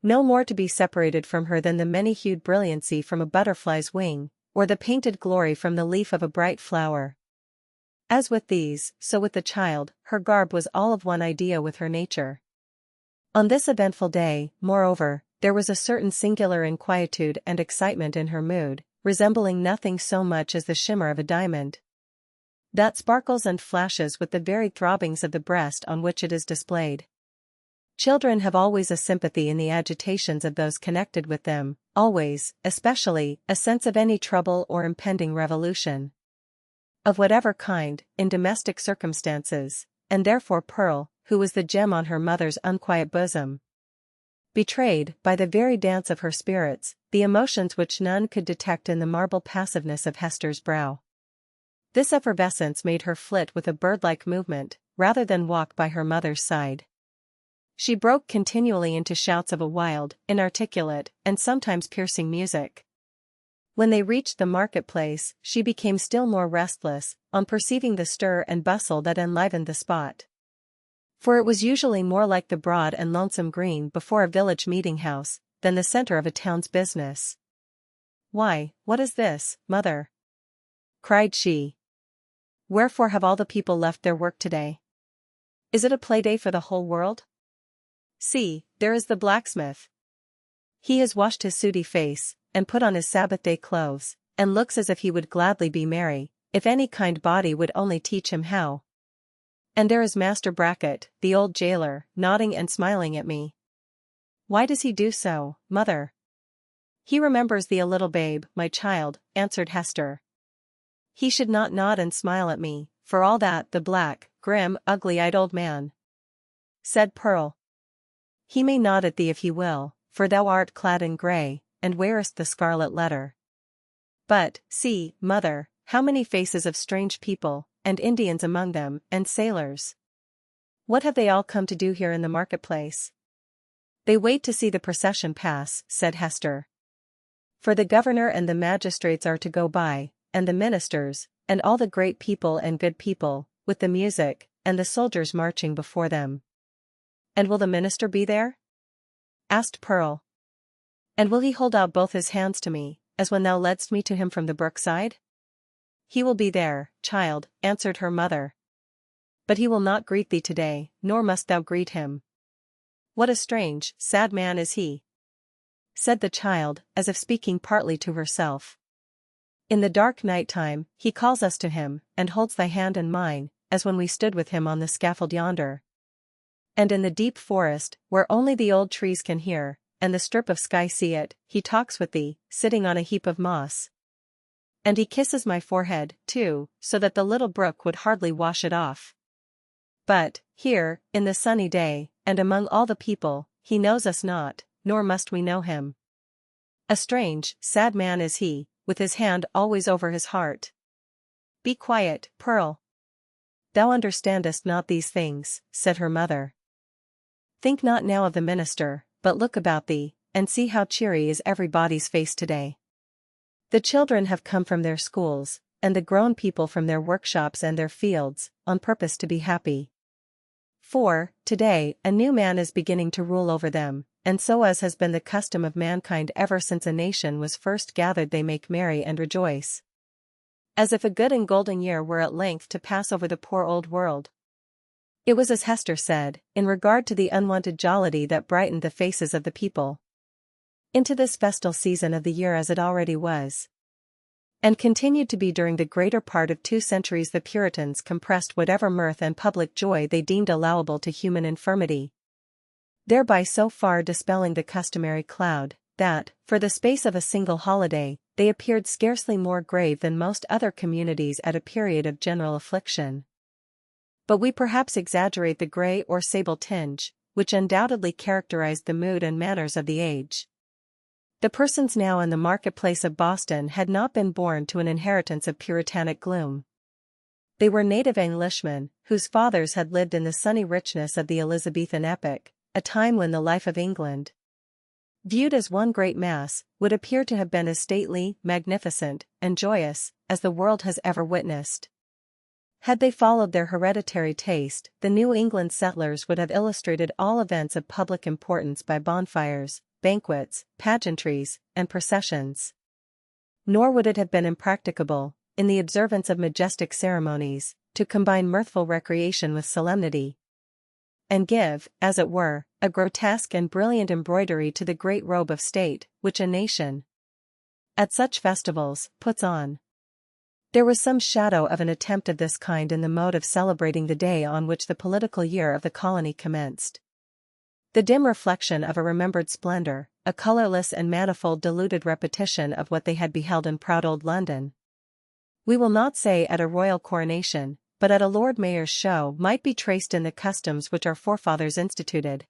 no more to be separated from her than the many-hued brilliancy from a butterfly's wing, or the painted glory from the leaf of a bright flower. As with these, so with the child, her garb was all of one idea with her nature. On this eventful day, moreover, there was a certain singular inquietude and excitement in her mood, resembling nothing so much as the shimmer of a diamond, that sparkles and flashes with the very throbbings of the breast on which it is displayed. Children have always a sympathy in the agitations of those connected with them, always, especially, a sense of any trouble or impending revolution, of whatever kind, in domestic circumstances, and therefore Pearl, who was the gem on her mother's unquiet bosom, betrayed, by the very dance of her spirits, the emotions which none could detect in the marble passiveness of Hester's brow. This effervescence made her flit with a bird-like movement, rather than walk by her mother's side. She broke continually into shouts of a wild, inarticulate, and sometimes piercing music. When they reached the market-place, she became still more restless, on perceiving the stir and bustle that enlivened the spot. For it was usually more like the broad and lonesome green before a village meeting-house, than the centre of a town's business. "Why, what is this, mother?" cried she. "Wherefore have all the people left their work today? Is it a play-day for the whole world? See, there is the blacksmith. He has washed his sooty face, and put on his Sabbath-day clothes, and looks as if he would gladly be merry, if any kind body would only teach him how. And there is Master Brackett, the old jailer, nodding and smiling at me." "Why does he do so, mother?" "He remembers thee a little babe, my child," answered Hester. "He should not nod and smile at me, for all that, the black, grim, ugly-eyed old man," said Pearl. "He may nod at thee if he will, for thou art clad in grey, and wearest the scarlet letter. But, see, mother, how many faces of strange people, and Indians among them, and sailors. What have they all come to do here in the marketplace?" "They wait to see the procession pass," said Hester. "For the governor and the magistrates are to go by, and the ministers, and all the great people and good people, with the music, and the soldiers marching before them." "And will the minister be there?" asked Pearl. "And will he hold out both his hands to me, as when thou ledst me to him from the brookside?" "He will be there, child," answered her mother. "But he will not greet thee today, nor must thou greet him." "What a strange, sad man is he," said the child, as if speaking partly to herself. "In the dark night-time, he calls us to him, and holds thy hand in mine, as when we stood with him on the scaffold yonder. And in the deep forest, where only the old trees can hear, and the strip of sky see it, he talks with thee, sitting on a heap of moss. And he kisses my forehead, too, so that the little brook would hardly wash it off. But, here, in the sunny day, and among all the people, he knows us not, nor must we know him. A strange, sad man is he, with his hand always over his heart." "Be quiet, Pearl. Thou understandest not these things," said her mother. "Think not now of the minister, but look about thee, and see how cheery is everybody's face today. The children have come from their schools, and the grown people from their workshops and their fields, on purpose to be happy. For, today, a new man is beginning to rule over them, and so as has been the custom of mankind ever since a nation was first gathered they make merry and rejoice, as if a good and golden year were at length to pass over the poor old world." It was as Hester said, in regard to the unwonted jollity that brightened the faces of the people into this festal season of the year as it already was. and continued to be during the greater part of 2 centuries. The Puritans compressed whatever mirth and public joy they deemed allowable to human infirmity, thereby so far dispelling the customary cloud, that, for the space of a single holiday, they appeared scarcely more grave than most other communities at a period of general affliction. But we perhaps exaggerate the grey or sable tinge, which undoubtedly characterized the mood and manners of the age. The persons now in the marketplace of Boston had not been born to an inheritance of puritanic gloom. They were native Englishmen, whose fathers had lived in the sunny richness of the Elizabethan epoch, a time when the life of England, viewed as one great mass, would appear to have been as stately, magnificent, and joyous as the world has ever witnessed. Had they followed their hereditary taste, the New England settlers would have illustrated all events of public importance by bonfires, banquets, pageantries, and processions. Nor would it have been impracticable, in the observance of majestic ceremonies, to combine mirthful recreation with solemnity, and give, as it were, a grotesque and brilliant embroidery to the great robe of state, which a nation, at such festivals, puts on. There was some shadow of an attempt of this kind in the mode of celebrating the day on which the political year of the colony commenced. The dim reflection of a remembered splendor, a colorless and manifold diluted repetition of what they had beheld in proud old London. We will not say at a royal coronation, but at a Lord Mayor's show, might be traced in the customs which our forefathers instituted,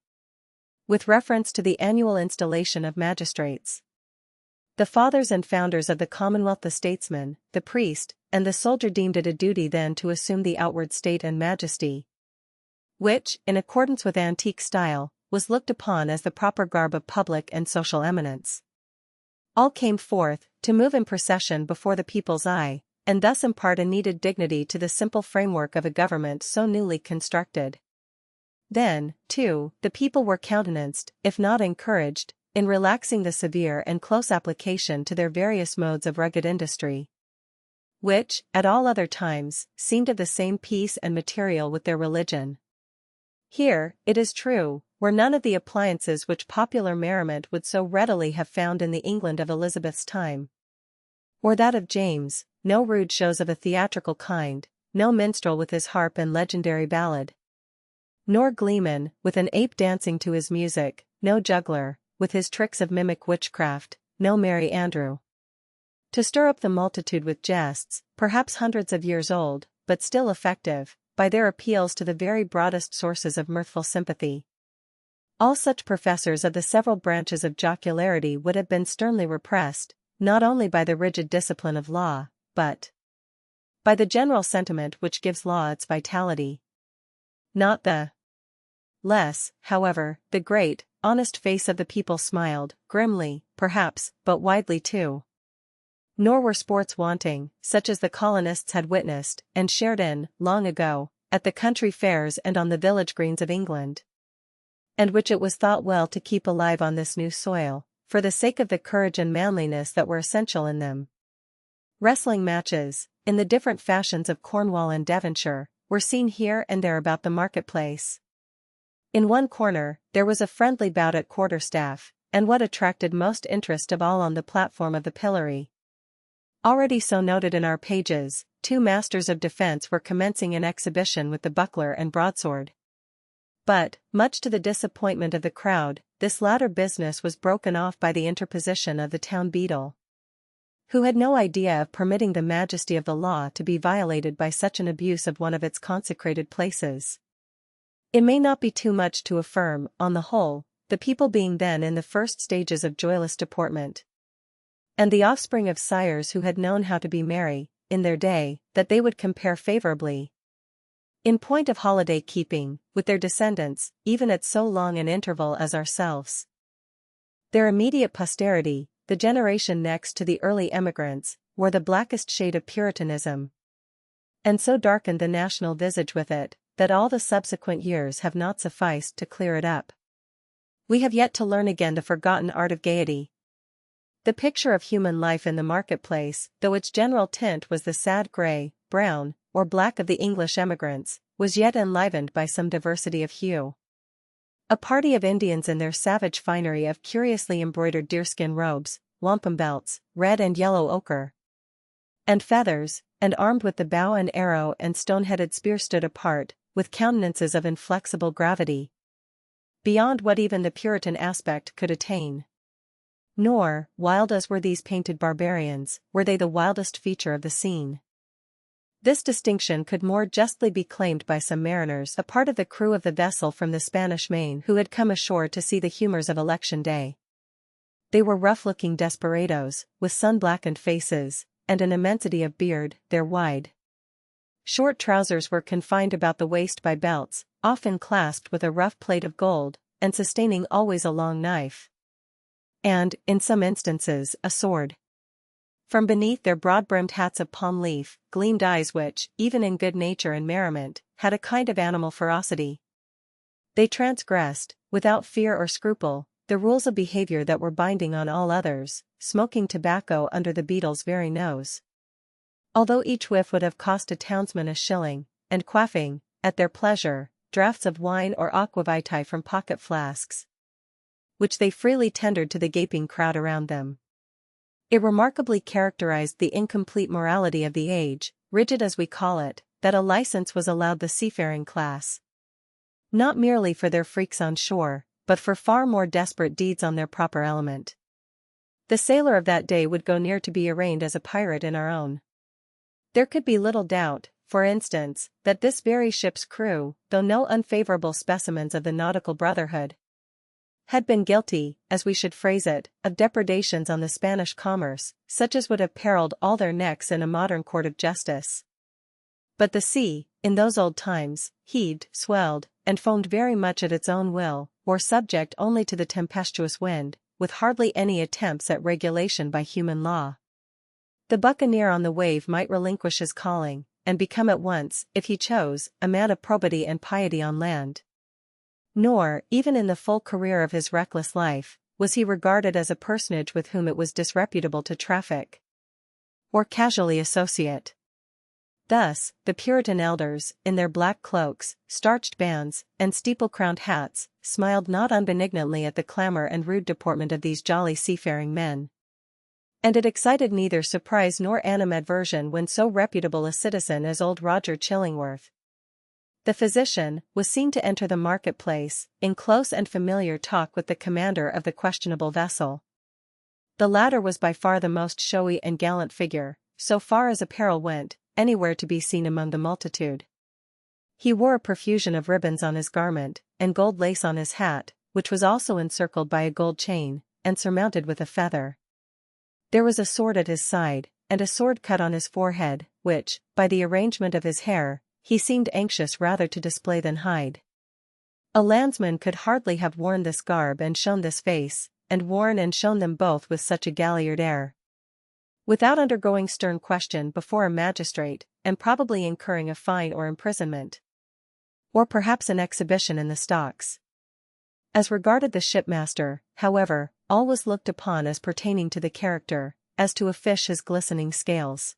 with reference to the annual installation of magistrates. The fathers and founders of the Commonwealth, the statesman, the priest, and the soldier, deemed it a duty then to assume the outward state and majesty, which, in accordance with antique style, was looked upon as the proper garb of public and social eminence. All came forth, to move in procession before the people's eye, and thus impart a needed dignity to the simple framework of a government so newly constructed. Then, too, the people were countenanced, if not encouraged, in relaxing the severe and close application to their various modes of rugged industry, which, at all other times, seemed of the same piece and material with their religion. Here, it is true, were none of the appliances which popular merriment would so readily have found in the England of Elizabeth's time, or that of James, no rude shows of a theatrical kind, no minstrel with his harp and legendary ballad, nor gleeman, with an ape dancing to his music, no juggler, with his tricks of mimic witchcraft, no merry Andrew, to stir up the multitude with jests, perhaps hundreds of years old, but still effective, by their appeals to the very broadest sources of mirthful sympathy. All such professors of the several branches of jocularity would have been sternly repressed, not only by the rigid discipline of law, but by the general sentiment which gives law its vitality. Not the less, however, the great, honest face of the people smiled, grimly, perhaps, but widely too. Nor were sports wanting, such as the colonists had witnessed, and shared in, long ago, at the country fairs and on the village greens of England, and which it was thought well to keep alive on this new soil, for the sake of the courage and manliness that were essential in them. Wrestling matches, in the different fashions of Cornwall and Devonshire, were seen here and there about the marketplace. In one corner, there was a friendly bout at quarterstaff, and what attracted most interest of all on the platform of the pillory, already so noted in our pages, 2 masters of defense were commencing an exhibition with the buckler and broadsword. But, much to the disappointment of the crowd, this latter business was broken off by the interposition of the town beadle, who had no idea of permitting the majesty of the law to be violated by such an abuse of one of its consecrated places. It may not be too much to affirm, on the whole, the people being then in the first stages of joyless deportment, and the offspring of sires who had known how to be merry, in their day, that they would compare favorably, in point of holiday keeping, with their descendants, even at so long an interval as ourselves. Their immediate posterity, the generation next to the early emigrants, wore the blackest shade of Puritanism, and so darkened the national visage with it, that all the subsequent years have not sufficed to clear it up. We have yet to learn again the forgotten art of gaiety. The picture of human life in the marketplace, though its general tint was the sad grey, brown, or black of the English emigrants, was yet enlivened by some diversity of hue. A party of Indians in their savage finery of curiously embroidered deerskin robes, wampum belts, red and yellow ochre, and feathers, and armed with the bow and arrow and stone-headed spear stood apart, with countenances of inflexible gravity, beyond what even the Puritan aspect could attain. Nor, wild as were these painted barbarians, were they the wildest feature of the scene. This distinction could more justly be claimed by some mariners, a part of the crew of the vessel from the Spanish Main, who had come ashore to see the humors of election day. They were rough-looking desperadoes, with sun-blackened faces, and an immensity of beard. Their wide, short trousers were confined about the waist by belts, often clasped with a rough plate of gold, and sustaining always a long knife, and, in some instances, a sword. From beneath their broad-brimmed hats of palm leaf, gleamed eyes which, even in good nature and merriment, had a kind of animal ferocity. They transgressed, without fear or scruple, the rules of behavior that were binding on all others, smoking tobacco under the beadle's very nose, although each whiff would have cost a townsman a shilling, and quaffing, at their pleasure, draughts of wine or aqua vitae from pocket flasks, which they freely tendered to the gaping crowd around them. It remarkably characterized the incomplete morality of the age, rigid as we call it, that a license was allowed the seafaring class, not merely for their freaks on shore, but for far more desperate deeds on their proper element. The sailor of that day would go near to be arraigned as a pirate in our own. There could be little doubt, for instance, that this very ship's crew, though no unfavorable specimens of the nautical brotherhood, had been guilty, as we should phrase it, of depredations on the Spanish commerce, such as would have periled all their necks in a modern court of justice. But the sea, in those old times, heaved, swelled, and foamed very much at its own will, or subject only to the tempestuous wind, with hardly any attempts at regulation by human law. The buccaneer on the wave might relinquish his calling, and become at once, if he chose, a man of probity and piety on land. Nor, even in the full career of his reckless life, was he regarded as a personage with whom it was disreputable to traffic, or casually associate. Thus, the Puritan elders, in their black cloaks, starched bands, and steeple-crowned hats, smiled not unbenignantly at the clamor and rude deportment of these jolly seafaring men. And it excited neither surprise nor animadversion when so reputable a citizen as old Roger Chillingworth, the physician, was seen to enter the marketplace, in close and familiar talk with the commander of the questionable vessel. The latter was by far the most showy and gallant figure, so far as apparel went, anywhere to be seen among the multitude. He wore a profusion of ribbons on his garment, and gold lace on his hat, which was also encircled by a gold chain, and surmounted with a feather. There was a sword at his side, and a sword cut on his forehead, which, by the arrangement of his hair, he seemed anxious rather to display than hide. A landsman could hardly have worn this garb and shown this face, and worn and shown them both with such a galliard air, without undergoing stern question before a magistrate, and probably incurring a fine or imprisonment, or perhaps an exhibition in the stocks. As regarded the shipmaster, however, all was looked upon as pertaining to the character, as to a fish his glistening scales.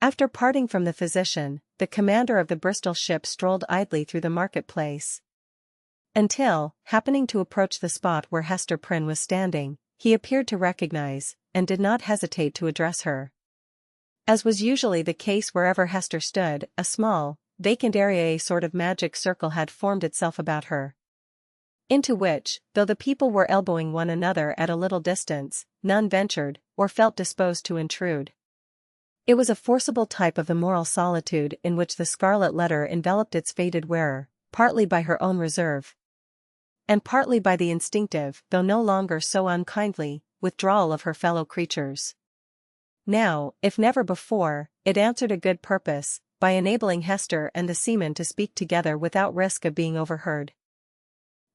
After parting from the physician, the commander of the Bristol ship strolled idly through the marketplace, until, happening to approach the spot where Hester Prynne was standing, he appeared to recognize, and did not hesitate to address her. As was usually the case wherever Hester stood, a small, vacant area, a sort of magic circle had formed itself about her, into which, though the people were elbowing one another at a little distance, none ventured, or felt disposed to intrude. It was a forcible type of the moral solitude in which the Scarlet Letter enveloped its faded wearer, partly by her own reserve, and partly by the instinctive, though no longer so unkindly, withdrawal of her fellow creatures. Now, if never before, it answered a good purpose, by enabling Hester and the seaman to speak together without risk of being overheard.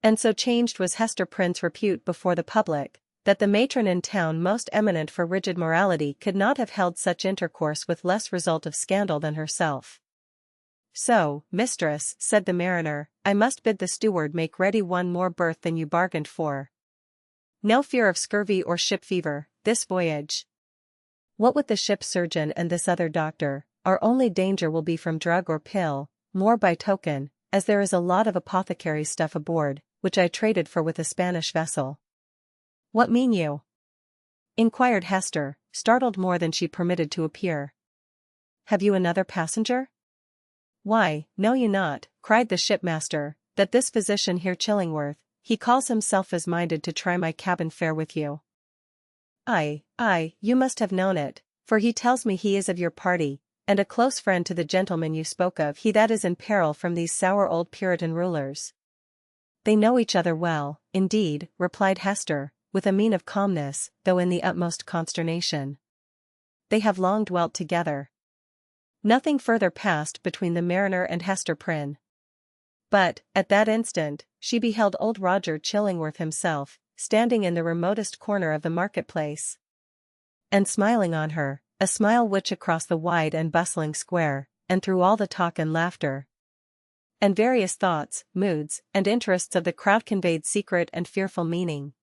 And so changed was Hester Prynne's repute before the public, that the matron in town most eminent for rigid morality could not have held such intercourse with less result of scandal than herself. "So, mistress," said the mariner, "I must bid the steward make ready one more berth than you bargained for. No fear of scurvy or ship fever, this voyage. What with the ship's surgeon and this other doctor, our only danger will be from drug or pill, more by token, as there is a lot of apothecary's stuff aboard, which I traded for with a Spanish vessel." "What mean you?" inquired Hester, startled more than she permitted to appear. have you another passenger?" "Why, know you not," cried the shipmaster, "that this physician here Chillingworth, he calls himself as minded to try my cabin fare with you?" Aye, you must have known it, for he tells me he is of your party, and a close friend to the gentleman you spoke of, he that is in peril from these sour old Puritan rulers." "They know each other well, indeed," replied Hester, with a mien of calmness, though in the utmost consternation. "They have long dwelt together." Nothing further passed between the mariner and Hester Prynne. But, at that instant, she beheld old Roger Chillingworth himself, standing in the remotest corner of the marketplace, and smiling on her, a smile which across the wide and bustling square, and through all the talk and laughter, and various thoughts, moods, and interests of the crowd conveyed secret and fearful meaning.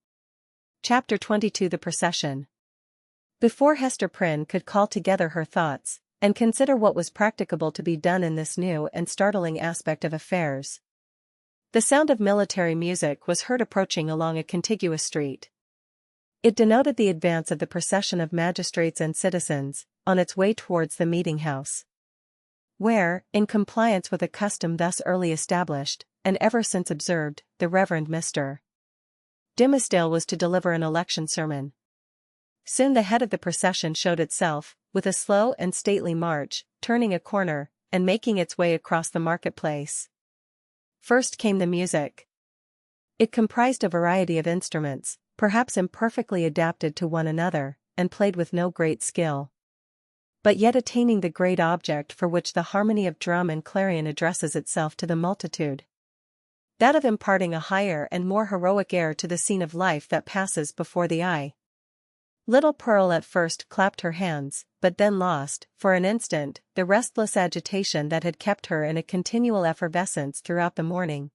Chapter 22 The Procession. Before Hester Prynne could call together her thoughts, and consider what was practicable to be done in this new and startling aspect of affairs, the sound of military music was heard approaching along a contiguous street. It denoted the advance of the procession of magistrates and citizens, on its way towards the meeting-house, where, in compliance with a custom thus early established, and ever since observed, the Reverend Mr. Dimmesdale was to deliver an election sermon. Soon the head of the procession showed itself, with a slow and stately march, turning a corner, and making its way across the marketplace. First came the music. It comprised a variety of instruments, perhaps imperfectly adapted to one another, and played with no great skill, but yet attaining the great object for which the harmony of drum and clarion addresses itself to the multitude, that of imparting a higher and more heroic air to the scene of life that passes before the eye. Little Pearl at first clapped her hands, but then lost, for an instant, the restless agitation that had kept her in a continual effervescence throughout the morning.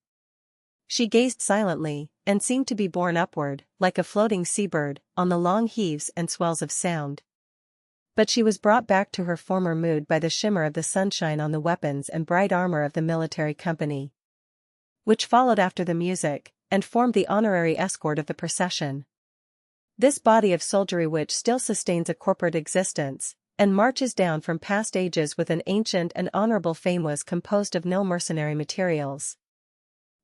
She gazed silently, and seemed to be borne upward, like a floating seabird, on the long heaves and swells of sound. But she was brought back to her former mood by the shimmer of the sunshine on the weapons and bright armor of the military company, which followed after the music, and formed the honorary escort of the procession. This body of soldiery which still sustains a corporate existence, and marches down from past ages with an ancient and honorable fame, was composed of no mercenary materials.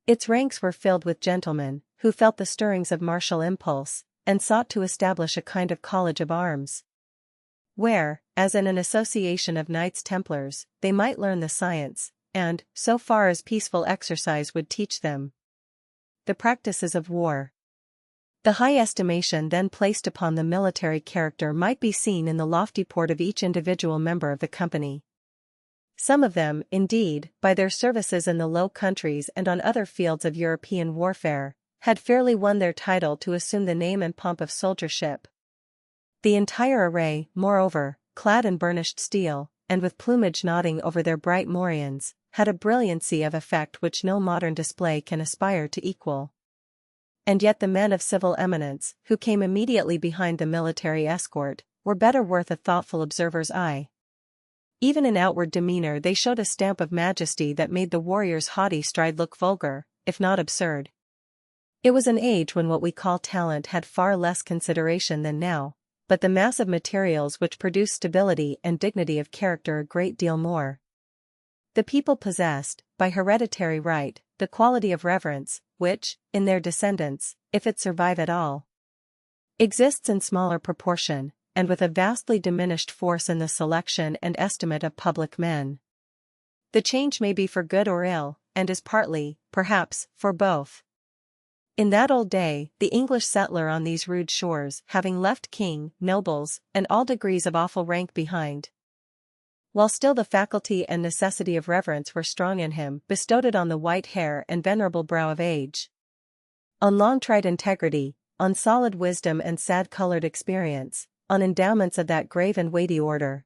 Its ranks were filled with gentlemen, who felt the stirrings of martial impulse, and sought to establish a kind of college of arms, where, as in an association of Knights Templars, they might learn the science, and, so far as peaceful exercise would teach them, the practices of war. The high estimation then placed upon the military character might be seen in the lofty port of each individual member of the company. Some of them, indeed, by their services in the Low Countries and on other fields of European warfare, had fairly won their title to assume the name and pomp of soldiership. The entire array, moreover, clad in burnished steel, and with plumage nodding over their bright morions, had a brilliancy of effect which no modern display can aspire to equal. And yet the men of civil eminence, who came immediately behind the military escort, were better worth a thoughtful observer's eye. Even in outward demeanor they showed a stamp of majesty that made the warrior's haughty stride look vulgar, if not absurd. It was an age when what we call talent had far less consideration than now, but the mass of materials which produced stability and dignity of character a great deal more. The people possessed, by hereditary right, the quality of reverence, which, in their descendants, if it survive at all, exists in smaller proportion, and with a vastly diminished force in the selection and estimate of public men. The change may be for good or ill, and is partly, perhaps, for both. In that old day, the English settler on these rude shores, having left king, nobles, and all degrees of awful rank behind, while still the faculty and necessity of reverence were strong in him, bestowed it on the white hair and venerable brow of age, on long-tried integrity, on solid wisdom and sad-colored experience, on endowments of that grave and weighty order,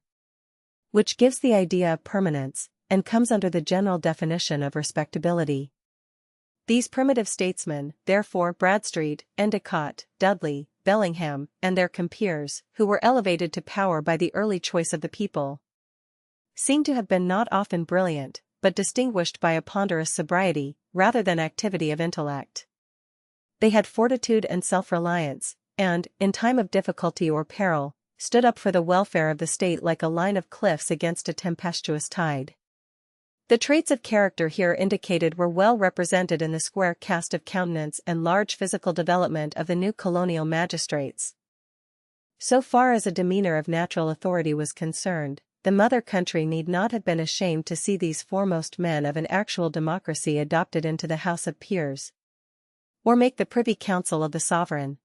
which gives the idea of permanence, and comes under the general definition of respectability. These primitive statesmen, therefore, Bradstreet, Endicott, Dudley, Bellingham, and their compeers, who were elevated to power by the early choice of the people, seem to have been not often brilliant, but distinguished by a ponderous sobriety, rather than activity of intellect. They had fortitude and self-reliance, and, in time of difficulty or peril, stood up for the welfare of the state like a line of cliffs against a tempestuous tide. The traits of character here indicated were well represented in the square cast of countenance and large physical development of the new colonial magistrates. So far as a demeanor of natural authority was concerned, the mother country need not have been ashamed to see these foremost men of an actual democracy adopted into the House of Peers, or make the Privy Council of the sovereign.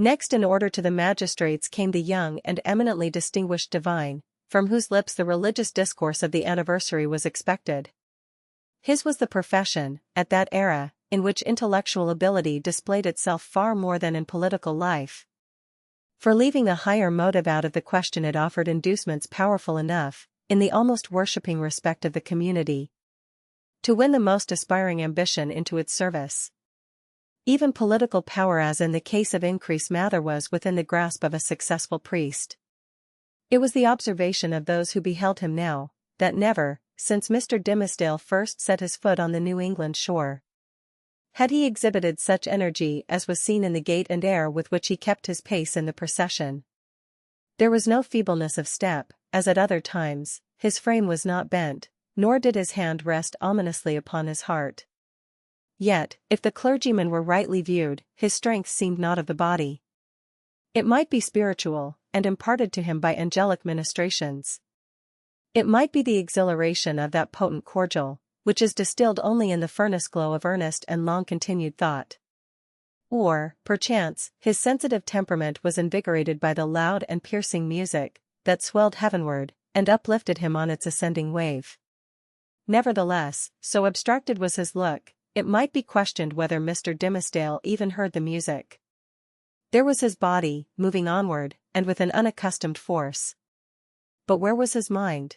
Next in order to the magistrates came the young and eminently distinguished divine, from whose lips the religious discourse of the anniversary was expected. His was the profession, at that era, in which intellectual ability displayed itself far more than in political life. For leaving the higher motive out of the question, it offered inducements powerful enough, in the almost worshipping respect of the community, to win the most aspiring ambition into its service. Even political power, as in the case of Increase Mather, was within the grasp of a successful priest. It was the observation of those who beheld him now, that never, since Mr. Dimmesdale first set his foot on the New England shore, had he exhibited such energy as was seen in the gait and air with which he kept his pace in the procession. There was no feebleness of step, as at other times, his frame was not bent, nor did his hand rest ominously upon his heart. Yet, if the clergyman were rightly viewed, his strength seemed not of the body. It might be spiritual, and imparted to him by angelic ministrations. It might be the exhilaration of that potent cordial, which is distilled only in the furnace glow of earnest and long-continued thought. Or, perchance, his sensitive temperament was invigorated by the loud and piercing music that swelled heavenward, and uplifted him on its ascending wave. Nevertheless, so abstracted was his look, it might be questioned whether Mr. Dimmesdale even heard the music. There was his body, moving onward, and with an unaccustomed force. But where was his mind?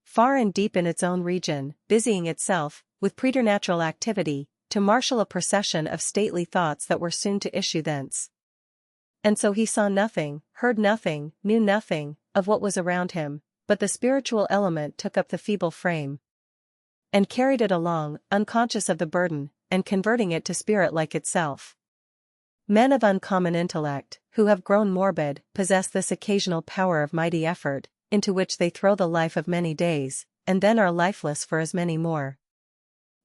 Far and deep in its own region, busying itself, with preternatural activity, to marshal a procession of stately thoughts that were soon to issue thence. And so he saw nothing, heard nothing, knew nothing, of what was around him, but the spiritual element took up the feeble frame, and carried it along, unconscious of the burden, and converting it to spirit like itself. Men of uncommon intellect, who have grown morbid, possess this occasional power of mighty effort, into which they throw the life of many days, and then are lifeless for as many more.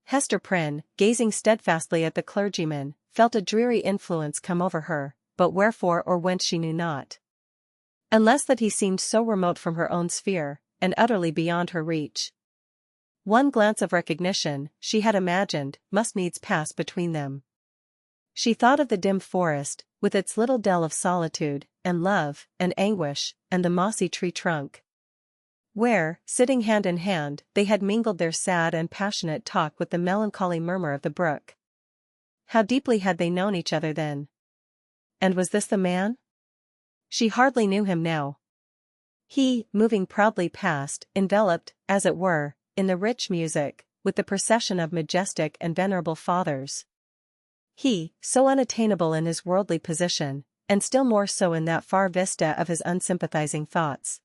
Hester Prynne, gazing steadfastly at the clergyman, felt a dreary influence come over her, but wherefore or whence she knew not. Unless that he seemed so remote from her own sphere, and utterly beyond her reach. One glance of recognition, she had imagined, must needs pass between them. She thought of the dim forest, with its little dell of solitude, and love, and anguish, and the mossy tree trunk, where, sitting hand in hand, they had mingled their sad and passionate talk with the melancholy murmur of the brook. How deeply had they known each other then? And was this the man? She hardly knew him now. He, moving proudly past, enveloped, as it were, in the rich music, with the procession of majestic and venerable fathers. He, so unattainable in his worldly position, and still more so in that far vista of his unsympathizing thoughts,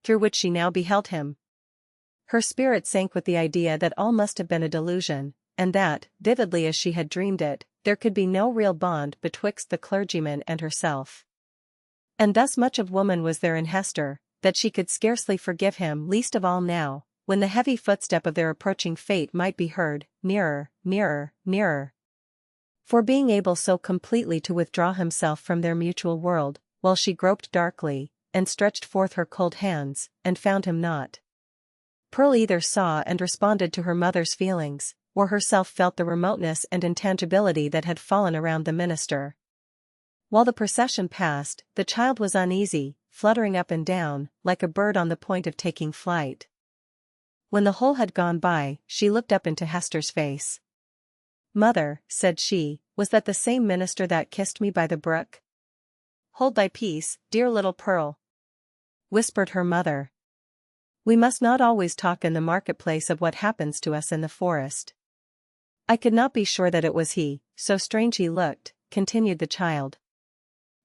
through which she now beheld him. Her spirit sank with the idea that all must have been a delusion, and that, vividly as she had dreamed it, there could be no real bond betwixt the clergyman and herself. And thus much of woman was there in Hester, that she could scarcely forgive him, least of all now, when the heavy footstep of their approaching fate might be heard, nearer, nearer, nearer. For being able so completely to withdraw himself from their mutual world, while she groped darkly, and stretched forth her cold hands, and found him not. Pearl either saw and responded to her mother's feelings, or herself felt the remoteness and intangibility that had fallen around the minister. While the procession passed, the child was uneasy, fluttering up and down, like a bird on the point of taking flight. When the whole had gone by, she looked up into Hester's face. "Mother," said she, "was that the same minister that kissed me by the brook?" "Hold thy peace, dear little Pearl," whispered her mother. "We must not always talk in the marketplace of what happens to us in the forest." "I could not be sure that it was he, so strange he looked," continued the child.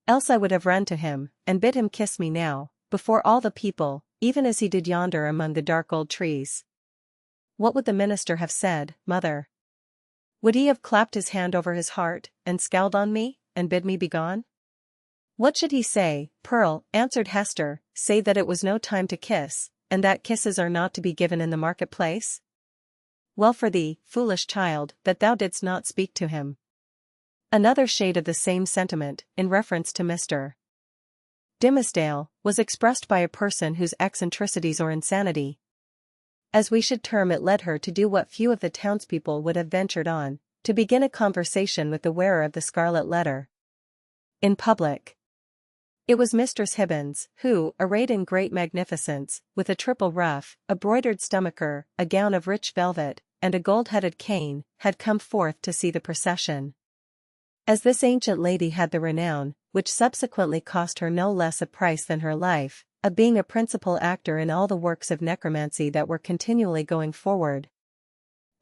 "Else I would have run to him, and bid him kiss me now, before all the people, even as he did yonder among the dark old trees." "What would the minister have said, mother? Would he have clapped his hand over his heart, and scowled on me, and bid me begone?" What should he say, Pearl, answered Hester, say that it was no time to kiss, and that kisses are not to be given in the marketplace? Well for thee, foolish child, that thou didst not speak to him. Another shade of the same sentiment, in reference to Mr. Dimmesdale, was expressed by a person whose eccentricities or insanity, as we should term it, led her to do what few of the townspeople would have ventured on, to begin a conversation with the wearer of the Scarlet Letter in public. It was Mistress Hibbins, who, arrayed in great magnificence, with a triple ruff, a broidered stomacher, a gown of rich velvet, and a gold-headed cane, had come forth to see the procession. As this ancient lady had the renown, which subsequently cost her no less a price than her life, of being a principal actor in all the works of necromancy that were continually going forward,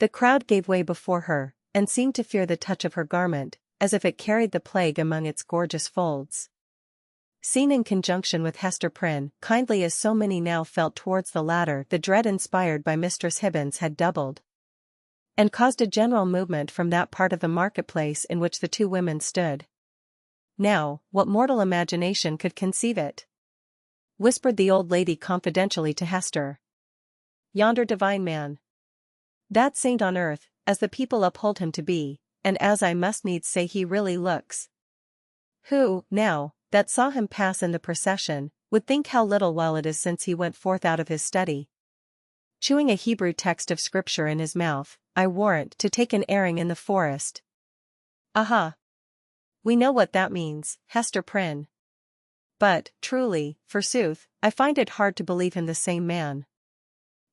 the crowd gave way before her, and seemed to fear the touch of her garment, as if it carried the plague among its gorgeous folds. Seen in conjunction with Hester Prynne, kindly as so many now felt towards the latter, the dread inspired by Mistress Hibbins had doubled, and caused a general movement from that part of the marketplace in which the two women stood. Now, what mortal imagination could conceive it? Whispered the old lady confidentially to Hester. Yonder divine man. That saint on earth, as the people uphold him to be, and as I must needs say he really looks. Who, now, that saw him pass in the procession, would think how little while it is since he went forth out of his study, chewing a Hebrew text of scripture in his mouth, I warrant, to take an airing in the forest. Aha! We know what that means, Hester Prynne. But, truly, forsooth, I find it hard to believe him the same man.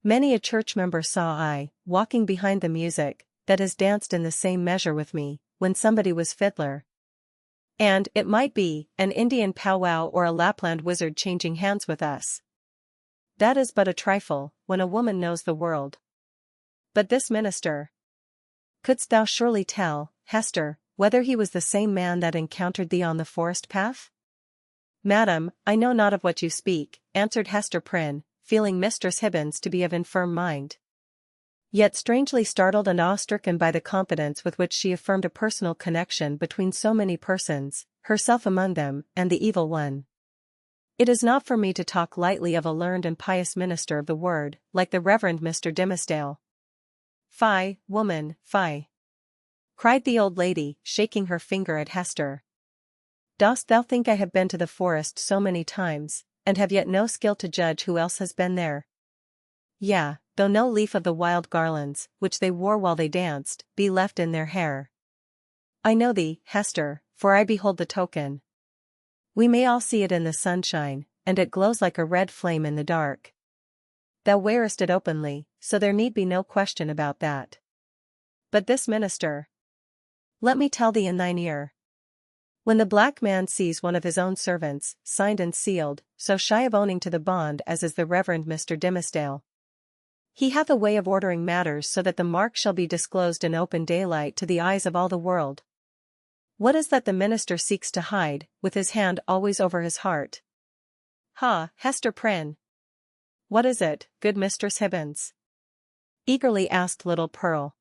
Many a church member saw I, walking behind the music, that has danced in the same measure with me, when somebody was fiddler. And, it might be, an Indian powwow or a Lapland wizard changing hands with us. That is but a trifle, when a woman knows the world. But this minister. Couldst thou surely tell, Hester, whether he was the same man that encountered thee on the forest path? Madam, I know not of what you speak, answered Hester Prynne, feeling Mistress Hibbins to be of infirm mind, yet strangely startled and awe-stricken by the confidence with which she affirmed a personal connection between so many persons, herself among them, and the evil one. It is not for me to talk lightly of a learned and pious minister of the word, like the Reverend Mr. Dimmesdale. Fie, woman, fie! Cried the old lady, shaking her finger at Hester. Dost thou think I have been to the forest so many times, and have yet no skill to judge who else has been there? Yea, though no leaf of the wild garlands, which they wore while they danced, be left in their hair. I know thee, Hester, for I behold the token. We may all see it in the sunshine, and it glows like a red flame in the dark. Thou wearest it openly, so there need be no question about that. But this minister. Let me tell thee in thine ear. When the black man sees one of his own servants, signed and sealed, so shy of owning to the bond as is the Reverend Mr. Dimmesdale, he hath a way of ordering matters so that the mark shall be disclosed in open daylight to the eyes of all the world. What is that the minister seeks to hide, with his hand always over his heart? Ha, Hester Prynne! What is it, good Mistress Hibbins? Eagerly asked little Pearl.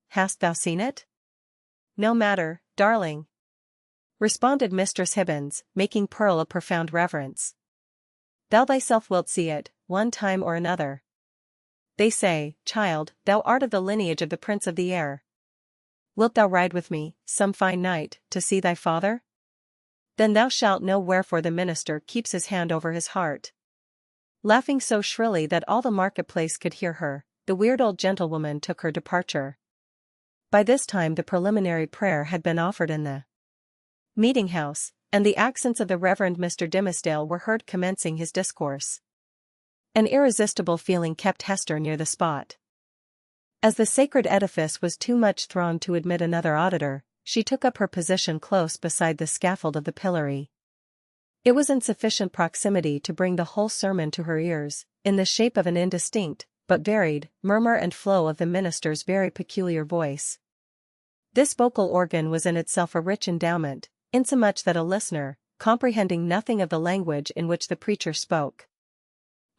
Hast thou seen it? No matter, darling, responded Mistress Hibbins, making Pearl a profound reverence. Thou thyself wilt see it, one time or another. They say, child, thou art of the lineage of the Prince of the Air. Wilt thou ride with me, some fine night, to see thy father? Then thou shalt know wherefore the minister keeps his hand over his heart. Laughing so shrilly that all the marketplace could hear her, the weird old gentlewoman took her departure. By this time the preliminary prayer had been offered in the meeting-house, and the accents of the Reverend Mr. Dimmesdale were heard commencing his discourse. An irresistible feeling kept Hester near the spot. As the sacred edifice was too much thronged to admit another auditor, she took up her position close beside the scaffold of the pillory. It was in sufficient proximity to bring the whole sermon to her ears, in the shape of an indistinct, but varied, murmur and flow of the minister's very peculiar voice. This vocal organ was in itself a rich endowment, insomuch that a listener, comprehending nothing of the language in which the preacher spoke,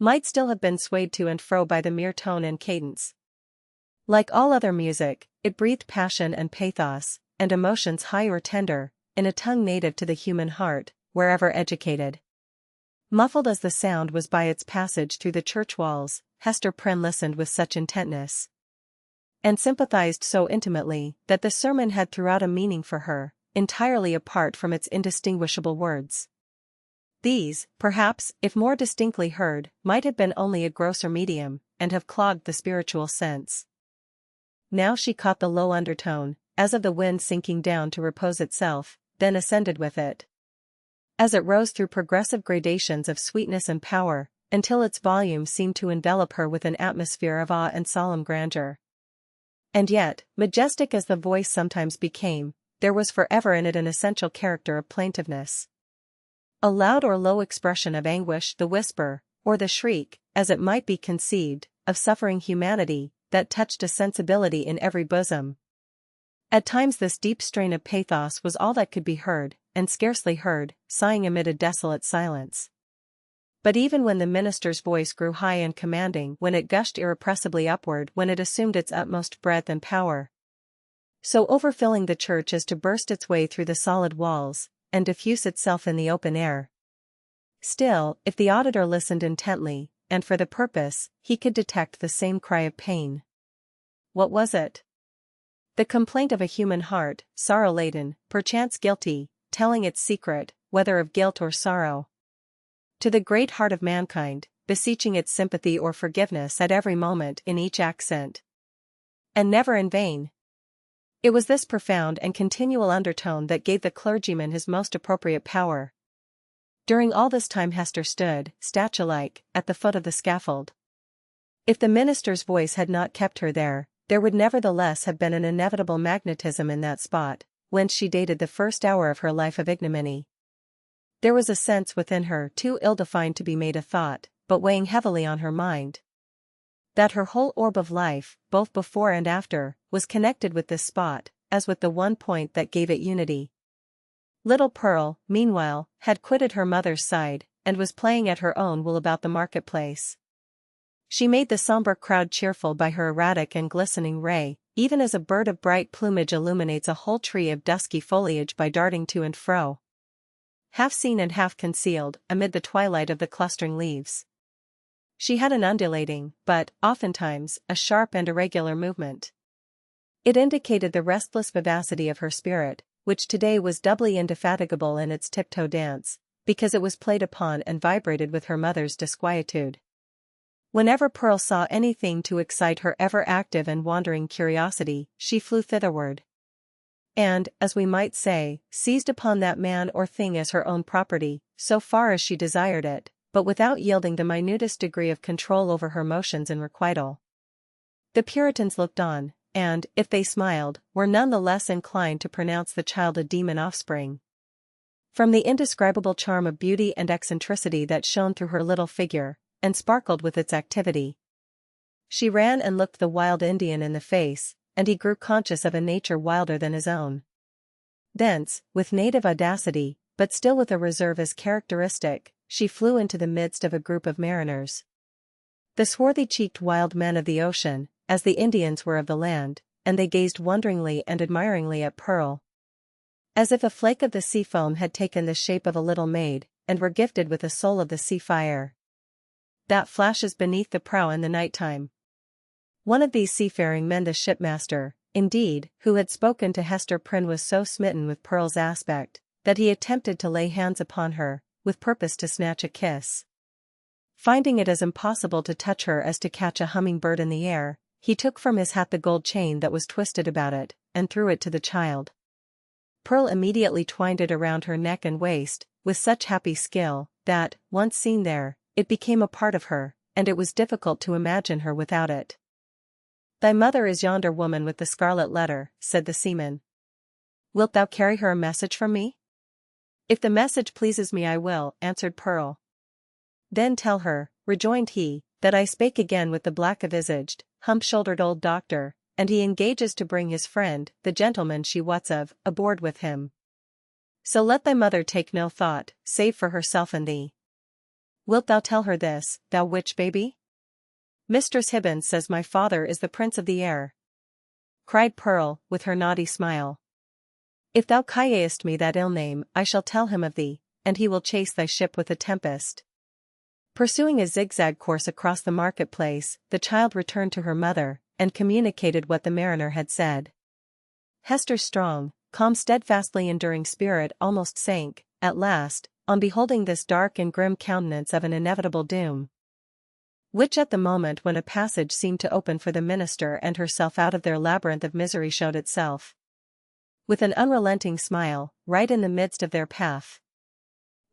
might still have been swayed to and fro by the mere tone and cadence. Like all other music, it breathed passion and pathos, and emotions high or tender, in a tongue native to the human heart, wherever educated. Muffled as the sound was by its passage through the church walls, Hester Prynne listened with such intentness and sympathized so intimately that the sermon had throughout a meaning for her, entirely apart from its indistinguishable words. These, perhaps, if more distinctly heard, might have been only a grosser medium, and have clogged the spiritual sense. Now she caught the low undertone, as of the wind sinking down to repose itself, then ascended with it. As it rose through progressive gradations of sweetness and power, until its volume seemed to envelop her with an atmosphere of awe and solemn grandeur. And yet, majestic as the voice sometimes became, there was forever in it an essential character of plaintiveness. A loud or low expression of anguish, the whisper, or the shriek, as it might be conceived, of suffering humanity, that touched a sensibility in every bosom. At times this deep strain of pathos was all that could be heard, and scarcely heard, sighing amid a desolate silence. But even when the minister's voice grew high and commanding, when it gushed irrepressibly upward, when it assumed its utmost breadth and power, so overfilling the church as to burst its way through the solid walls, and diffuse itself in the open air, still, if the auditor listened intently, and for the purpose, he could detect the same cry of pain. What was it? The complaint of a human heart, sorrow-laden, perchance guilty, telling its secret, whether of guilt or sorrow, to the great heart of mankind, beseeching its sympathy or forgiveness at every moment in each accent. And never in vain. It was this profound and continual undertone that gave the clergyman his most appropriate power. During all this time Hester stood, statue-like, at the foot of the scaffold. If the minister's voice had not kept her there would nevertheless have been an inevitable magnetism in that spot, whence she dated the first hour of her life of ignominy. There was a sense within her too ill-defined to be made a thought, but weighing heavily on her mind, that her whole orb of life, both before and after, was connected with this spot, as with the one point that gave it unity. Little Pearl, meanwhile, had quitted her mother's side, and was playing at her own will about the marketplace. She made the sombre crowd cheerful by her erratic and glistening ray, even as a bird of bright plumage illuminates a whole tree of dusky foliage by darting to and fro, half seen and half concealed, amid the twilight of the clustering leaves. She had an undulating, but, oftentimes, a sharp and irregular movement. It indicated the restless vivacity of her spirit, which today was doubly indefatigable in its tiptoe dance, because it was played upon and vibrated with her mother's disquietude. Whenever Pearl saw anything to excite her ever-active and wandering curiosity, she flew thitherward, and, as we might say, seized upon that man or thing as her own property, so far as she desired it, but without yielding the minutest degree of control over her motions in requital. The Puritans looked on, and, if they smiled, were none the less inclined to pronounce the child a demon offspring. From the indescribable charm of beauty and eccentricity that shone through her little figure, and sparkled with its activity, she ran and looked the wild Indian in the face, and he grew conscious of a nature wilder than his own. Thence, with native audacity, but still with a reserve as characteristic, she flew into the midst of a group of mariners. The swarthy-cheeked wild men of the ocean, as the Indians were of the land, and they gazed wonderingly and admiringly at Pearl, as if a flake of the sea foam had taken the shape of a little maid, and were gifted with a soul of the sea fire that flashes beneath the prow in the night-time. One of these seafaring men, the shipmaster, indeed, who had spoken to Hester Prynne, was so smitten with Pearl's aspect, that he attempted to lay hands upon her, with purpose to snatch a kiss. Finding it as impossible to touch her as to catch a humming-bird in the air, he took from his hat the gold chain that was twisted about it, and threw it to the child. Pearl immediately twined it around her neck and waist, with such happy skill, that, once seen there, it became a part of her, and it was difficult to imagine her without it. "Thy mother is yonder woman with the scarlet letter," said the seaman. "Wilt thou carry her a message from me?" "If the message pleases me I will," answered Pearl. "Then tell her," rejoined he, "that I spake again with the black-visaged, hump-shouldered old doctor, and he engages to bring his friend, the gentleman she wots of, aboard with him. So let thy mother take no thought, save for herself and thee. Wilt thou tell her this, thou witch baby?" "Mistress Hibbins says my father is the prince of the air," cried Pearl, with her naughty smile. "If thou callest me that ill name, I shall tell him of thee, and he will chase thy ship with a tempest. Pursuing a zigzag course across the marketplace, the child returned to her mother, and communicated what the mariner had said. Hester's strong, calm, steadfastly enduring spirit almost sank, at last, on beholding this dark and grim countenance of an inevitable doom, which at the moment when a passage seemed to open for the minister and herself out of their labyrinth of misery showed itself, with an unrelenting smile, right in the midst of their path.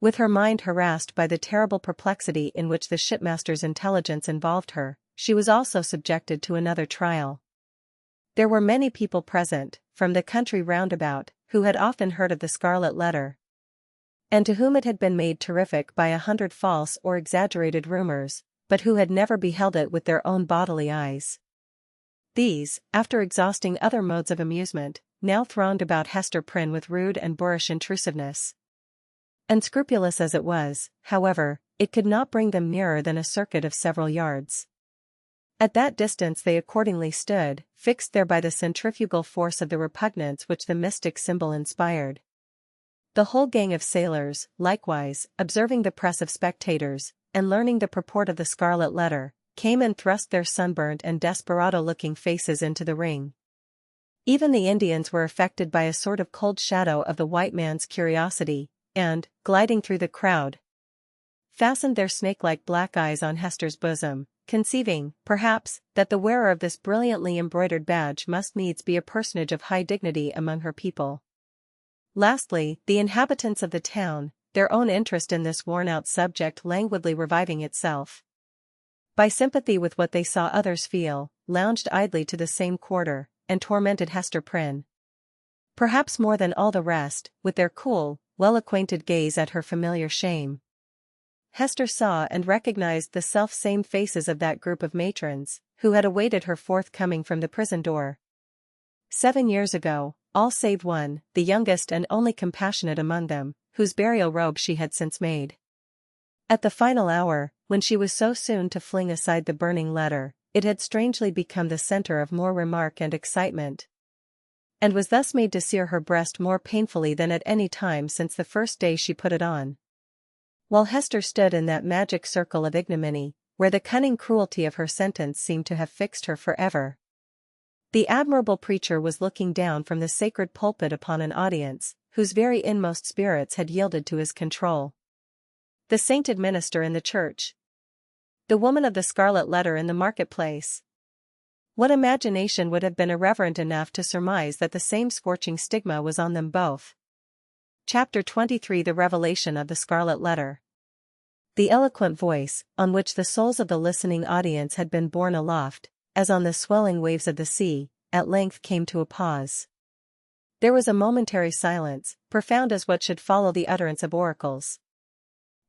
With her mind harassed by the terrible perplexity in which the shipmaster's intelligence involved her, she was also subjected to another trial. There were many people present, from the country round about, who had often heard of the Scarlet Letter, and to whom it had been made terrific by 100 false or exaggerated rumors, but who had never beheld it with their own bodily eyes. These, after exhausting other modes of amusement, now thronged about Hester Prynne with rude and boorish intrusiveness. Unscrupulous as it was, however, it could not bring them nearer than a circuit of several yards. At that distance they accordingly stood, fixed there by the centrifugal force of the repugnance which the mystic symbol inspired. The whole gang of sailors, likewise, observing the press of spectators, and learning the purport of the Scarlet Letter, came and thrust their sunburnt and desperado-looking faces into the ring. Even the Indians were affected by a sort of cold shadow of the white man's curiosity, and, gliding through the crowd, fastened their snake-like black eyes on Hester's bosom, conceiving, perhaps, that the wearer of this brilliantly embroidered badge must needs be a personage of high dignity among her people. Lastly, the inhabitants of the town, their own interest in this worn-out subject languidly reviving itself, by sympathy with what they saw others feel, lounged idly to the same quarter, and tormented Hester Prynne, perhaps more than all the rest, with their cool, well-acquainted gaze at her familiar shame. Hester saw and recognized the self-same faces of that group of matrons, who had awaited her forthcoming from the prison door 7 years ago, all save one, the youngest and only compassionate among them, whose burial robe she had since made. At the final hour, when she was so soon to fling aside the burning letter, it had strangely become the center of more remark and excitement, and was thus made to sear her breast more painfully than at any time since the first day she put it on. While Hester stood in that magic circle of ignominy, where the cunning cruelty of her sentence seemed to have fixed her forever, the admirable preacher was looking down from the sacred pulpit upon an audience, whose very inmost spirits had yielded to his control. The sainted minister in the church, the woman of the Scarlet Letter in the marketplace. What imagination would have been irreverent enough to surmise that the same scorching stigma was on them both? Chapter 23 The Revelation of the Scarlet Letter. The eloquent voice, on which the souls of the listening audience had been borne aloft, as on the swelling waves of the sea, at length came to a pause. There was a momentary silence, profound as what should follow the utterance of oracles.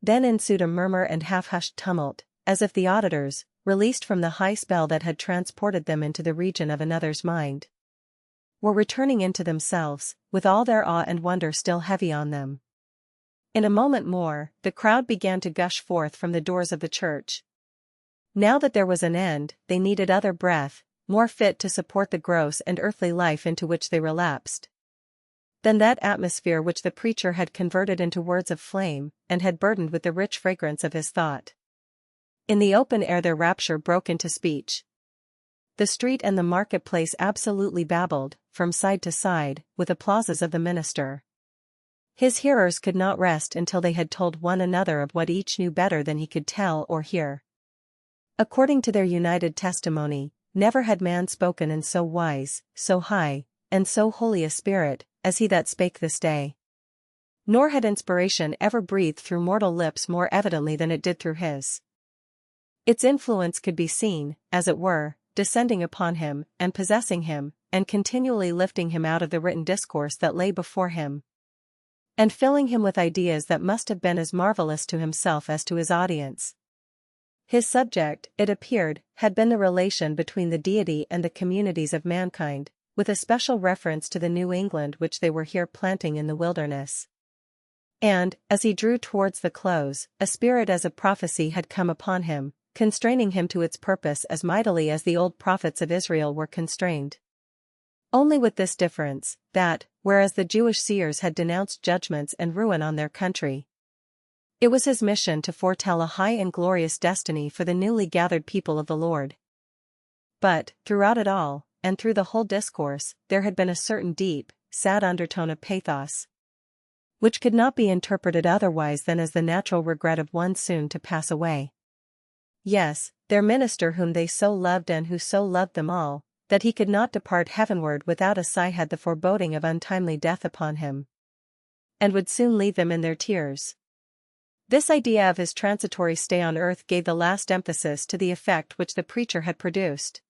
Then ensued a murmur and half-hushed tumult, as if the auditors, released from the high spell that had transported them into the region of another's mind, were returning into themselves, with all their awe and wonder still heavy on them. In a moment more, the crowd began to gush forth from the doors of the church. Now that there was an end, they needed other breath, more fit to support the gross and earthly life into which they relapsed, than that atmosphere which the preacher had converted into words of flame, and had burdened with the rich fragrance of his thought. In the open air their rapture broke into speech. The street and the marketplace absolutely babbled, from side to side, with applauses of the minister. His hearers could not rest until they had told one another of what each knew better than he could tell or hear. According to their united testimony, never had man spoken in so wise, so high, and so holy a spirit, as he that spake this day. Nor had inspiration ever breathed through mortal lips more evidently than it did through his. Its influence could be seen, as it were, descending upon him, and possessing him, and continually lifting him out of the written discourse that lay before him, and filling him with ideas that must have been as marvelous to himself as to his audience. His subject, it appeared, had been the relation between the deity and the communities of mankind, with a special reference to the New England which they were here planting in the wilderness. And, as he drew towards the close, a spirit as of prophecy had come upon him, constraining him to its purpose as mightily as the old prophets of Israel were constrained. Only with this difference, that, whereas the Jewish seers had denounced judgments and ruin on their country, It was his mission to foretell a high and glorious destiny for the newly gathered people of the Lord. But, throughout it all, and through the whole discourse, there had been a certain deep, sad undertone of pathos, which could not be interpreted otherwise than as the natural regret of one soon to pass away. Yes, their minister whom they so loved and who so loved them all, that he could not depart heavenward without a sigh, had the foreboding of untimely death upon him, and would soon leave them in their tears. This idea of his transitory stay on earth gave the last emphasis to the effect which the preacher had produced.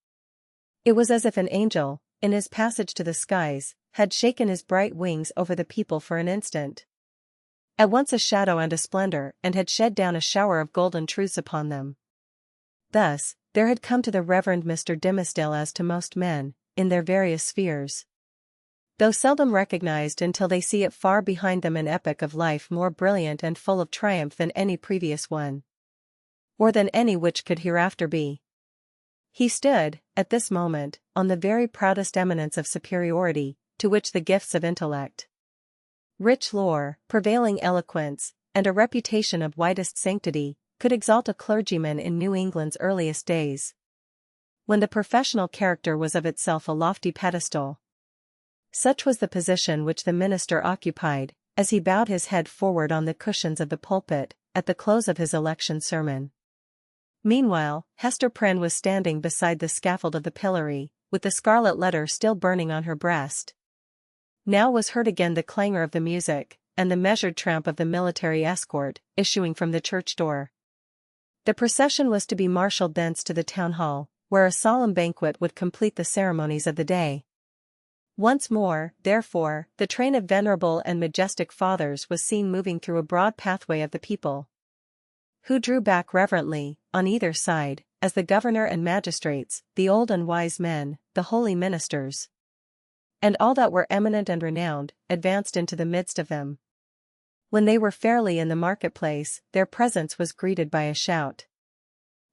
It was as if an angel, in his passage to the skies, had shaken his bright wings over the people for an instant, at once a shadow and a splendor, and had shed down a shower of golden truths upon them. Thus, there had come to the Reverend Mr. Dimmesdale, as to most men, in their various spheres, though seldom recognized until they see it far behind them, an epoch of life more brilliant and full of triumph than any previous one, or than any which could hereafter be. He stood, at this moment, on the very proudest eminence of superiority, to which the gifts of intellect, rich lore, prevailing eloquence, and a reputation of widest sanctity, could exalt a clergyman in New England's earliest days, when the professional character was of itself a lofty pedestal. Such was the position which the minister occupied, as he bowed his head forward on the cushions of the pulpit, at the close of his election sermon. Meanwhile, Hester Prynne was standing beside the scaffold of the pillory, with the scarlet letter still burning on her breast. Now was heard again the clangor of the music, and the measured tramp of the military escort, issuing from the church door. The procession was to be marshalled thence to the town hall, where a solemn banquet would complete the ceremonies of the day. Once more, therefore, the train of venerable and majestic fathers was seen moving through a broad pathway of the people, who drew back reverently, on either side, as the governor and magistrates, the old and wise men, the holy ministers, and all that were eminent and renowned, advanced into the midst of them. When they were fairly in the marketplace, their presence was greeted by a shout.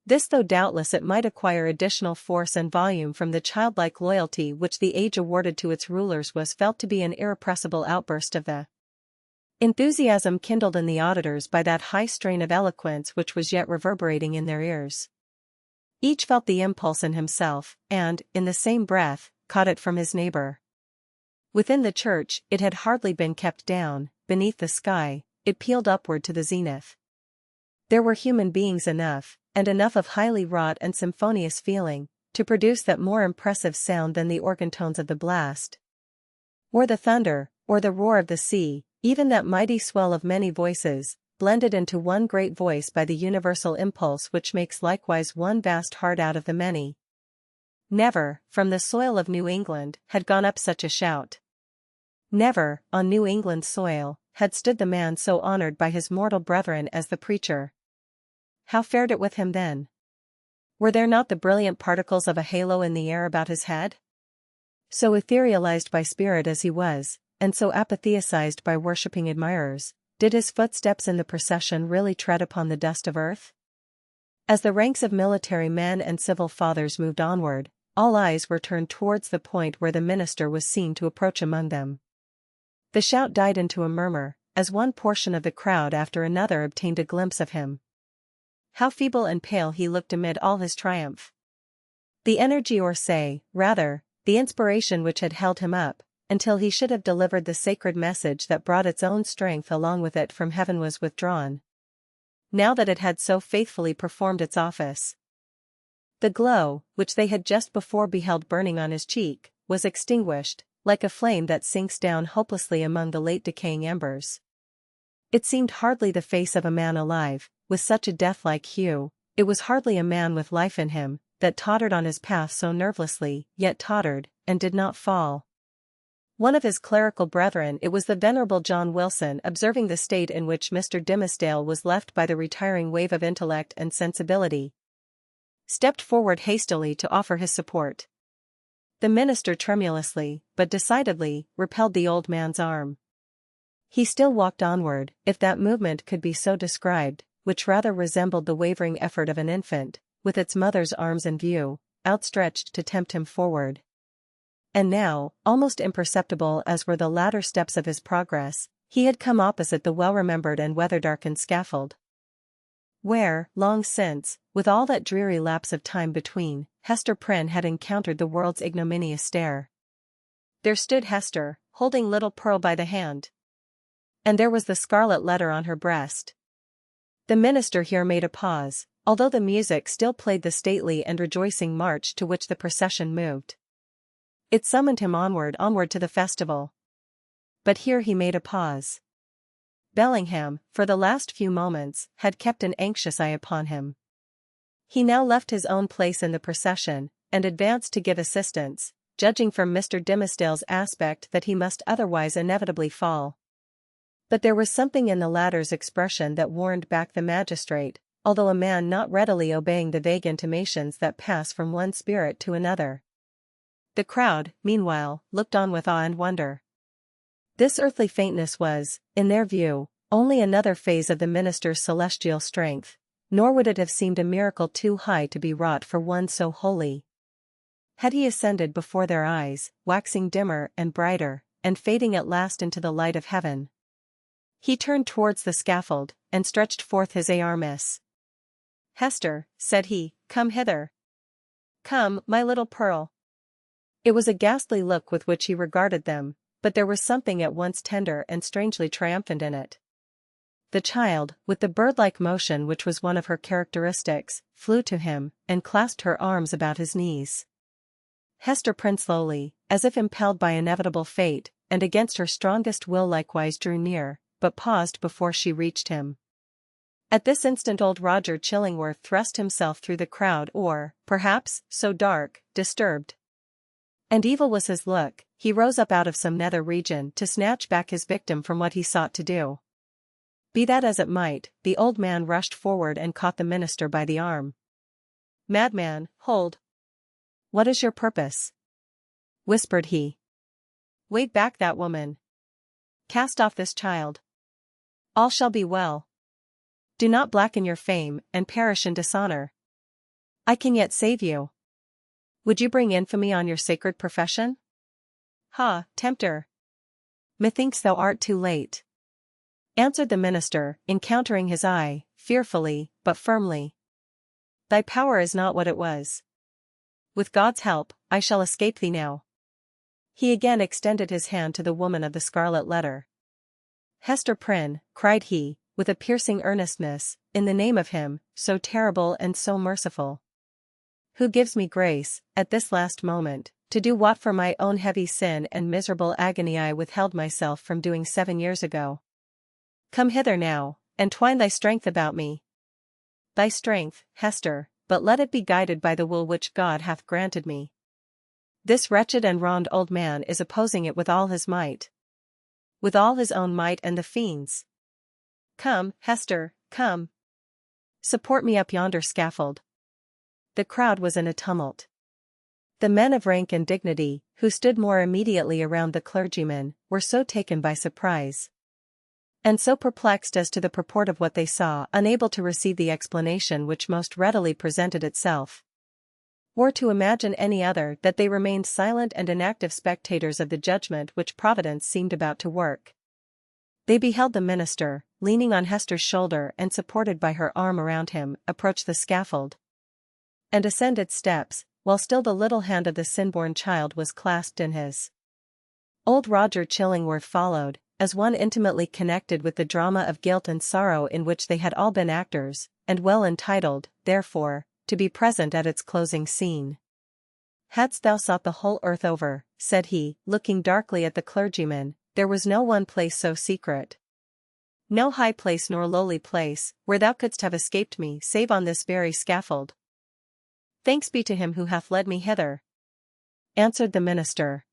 This, though doubtless it might acquire additional force and volume from the childlike loyalty which the age awarded to its rulers, was felt to be an irrepressible outburst of the enthusiasm kindled in the auditors by that high strain of eloquence which was yet reverberating in their ears. Each felt the impulse in himself, and, in the same breath, caught it from his neighbor. Within the church, it had hardly been kept down; beneath the sky, it pealed upward to the zenith. There were human beings enough, and enough of highly wrought and symphonious feeling, to produce that more impressive sound than the organ tones of the blast, or the thunder, or the roar of the sea, even that mighty swell of many voices, blended into one great voice by the universal impulse which makes likewise one vast heart out of the many. Never, from the soil of New England, had gone up such a shout. Never, on New England soil, had stood the man so honored by his mortal brethren as the preacher. How fared it with him then? Were there not the brilliant particles of a halo in the air about his head? So etherealized by spirit as he was, and so apatheized by worshipping admirers, did his footsteps in the procession really tread upon the dust of earth? As the ranks of military men and civil fathers moved onward, all eyes were turned towards the point where the minister was seen to approach among them. The shout died into a murmur, as one portion of the crowd after another obtained a glimpse of him. How feeble and pale he looked amid all his triumph! The energy, or say, rather, the inspiration which had held him up, until he should have delivered the sacred message that brought its own strength along with it from heaven, was withdrawn, now that it had so faithfully performed its office. The glow, which they had just before beheld burning on his cheek, was extinguished, like a flame that sinks down hopelessly among the late decaying embers. It seemed hardly the face of a man alive, with such a death-like hue; it was hardly a man with life in him, that tottered on his path so nervelessly, yet tottered, and did not fall. One of his clerical brethren, it was the venerable John Wilson, observing the state in which Mr. Dimmesdale was left by the retiring wave of intellect and sensibility, stepped forward hastily to offer his support. The minister tremulously, but decidedly, repelled the old man's arm. He still walked onward, if that movement could be so described, which rather resembled the wavering effort of an infant, with its mother's arms in view, outstretched to tempt him forward. And now, almost imperceptible as were the latter steps of his progress, He had come opposite the well-remembered and weather-darkened scaffold, where, long since, with all that dreary lapse of time between, Hester Prynne had encountered the world's ignominious stare. There stood Hester, holding little Pearl by the hand. And there was the scarlet letter on her breast. The minister here made a pause, although the music still played the stately and rejoicing march to which the procession moved. It summoned him onward to the festival. But here he made a pause. Bellingham, for the last few moments, had kept an anxious eye upon him. He now left his own place in the procession, and advanced to give assistance, judging from Mr. Dimmesdale's aspect that he must otherwise inevitably fall. But there was something in the latter's expression that warned back the magistrate, although a man not readily obeying the vague intimations that pass from one spirit to another. The crowd, meanwhile, looked on with awe and wonder. This earthly faintness was, in their view, only another phase of the minister's celestial strength, nor would it have seemed a miracle too high to be wrought for one so holy. Had he ascended before their eyes, waxing dimmer and brighter, and fading at last into the light of heaven. He turned towards the scaffold, and stretched forth his arms. "Hester," said he, "come hither. Come, my little Pearl." It was a ghastly look with which he regarded them, but there was something at once tender and strangely triumphant in it. The child, with the bird-like motion which was one of her characteristics, flew to him, and clasped her arms about his knees. Hester Prynne slowly, as if impelled by inevitable fate, and against her strongest will likewise drew near, but paused before she reached him. At this instant old Roger Chillingworth thrust himself through the crowd or, perhaps, so dark, disturbed. And evil was his look, he rose up out of some nether region to snatch back his victim from what he sought to do. Be that as it might, the old man rushed forward and caught the minister by the arm. "Madman, hold! What is your purpose?" whispered he. "Wave back that woman. Cast off this child. All shall be well. Do not blacken your fame and perish in dishonor. I can yet save you. Would you bring infamy on your sacred profession? Ha, tempter! Methinks thou art too late," answered the minister, encountering his eye, fearfully, but firmly. "Thy power is not what it was. With God's help, I shall escape thee now." He again extended his hand to the woman of the scarlet letter. "Hester Prynne," cried he, with a piercing earnestness, "in the name of him, so terrible and so merciful, who gives me grace, at this last moment, to do what for my own heavy sin and miserable agony I withheld myself from doing 7 years ago. Come hither now, and twine thy strength about me. Thy strength, Hester, but let it be guided by the will which God hath granted me. This wretched and wronged old man is opposing it with all his might. With all his own might and the fiend's. Come, Hester, come. Support me up yonder scaffold." The crowd was in a tumult. The men of rank and dignity, who stood more immediately around the clergyman, were so taken by surprise, and so perplexed as to the purport of what they saw, unable to receive the explanation which most readily presented itself, or to imagine any other, that they remained silent and inactive spectators of the judgment which Providence seemed about to work. They beheld the minister, leaning on Hester's shoulder and supported by her arm around him, approach the scaffold, and ascend its steps, while still the little hand of the sin-born child was clasped in his. Old Roger Chillingworth followed, as one intimately connected with the drama of guilt and sorrow in which they had all been actors, and well entitled, therefore, to be present at its closing scene. "Hadst thou sought the whole earth over," said he, looking darkly at the clergyman, "there was no one place so secret, no high place nor lowly place, where thou couldst have escaped me save on this very scaffold. Thanks be to him who hath led me hither," answered the minister.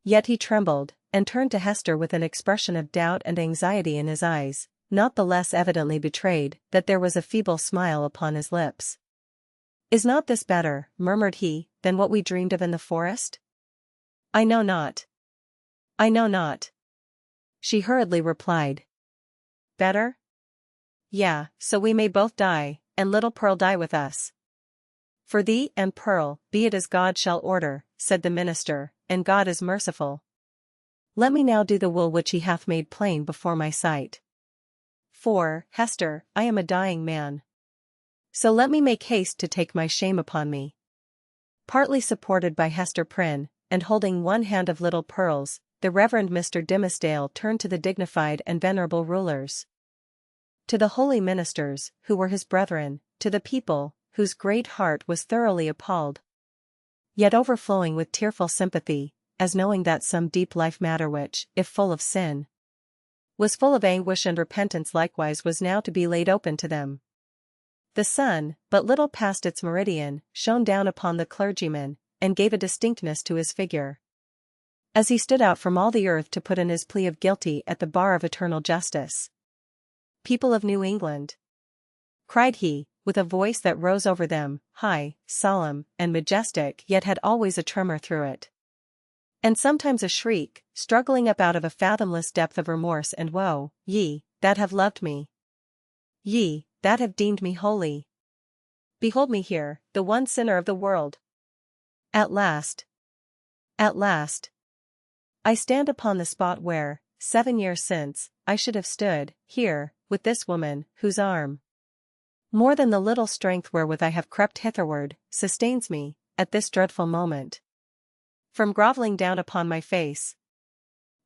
Yet he trembled, and turned to Hester with an expression of doubt and anxiety in his eyes, not the less evidently betrayed that there was a feeble smile upon his lips. "Is not this better," murmured he, "than what we dreamed of in the forest?" "I know not. I know not," she hurriedly replied. "Better? Yea, so we may both die, and little Pearl die with us." "For thee and Pearl, be it as God shall order," said the minister, "and God is merciful." Let me now do the will which he hath made plain before my sight. For, Hester, I am a dying man. So let me make haste to take my shame upon me. Partly supported by Hester Prynne, and holding one hand of little Pearl's, the Reverend Mr. Dimmesdale turned to the dignified and venerable rulers. To the holy ministers, who were his brethren, to the people, whose great heart was thoroughly appalled, yet overflowing with tearful sympathy, as knowing that some deep life matter which, if full of sin, was full of anguish and repentance likewise was now to be laid open to them. The sun, but little past its meridian, shone down upon the clergyman, and gave a distinctness to his figure, as he stood out from all the earth to put in his plea of guilty at the bar of eternal justice. "People of New England," cried he, with a voice that rose over them, high, solemn, and majestic, yet had always a tremor through it, and sometimes a shriek, struggling up out of a fathomless depth of remorse and woe, "ye, that have loved me, ye, that have deemed me holy, behold me here, the one sinner of the world. At last, I stand upon the spot where, 7 years since, I should have stood, here, with this woman, whose arm, more than the little strength wherewith I have crept hitherward, sustains me, at this dreadful moment, from grovelling down upon my face.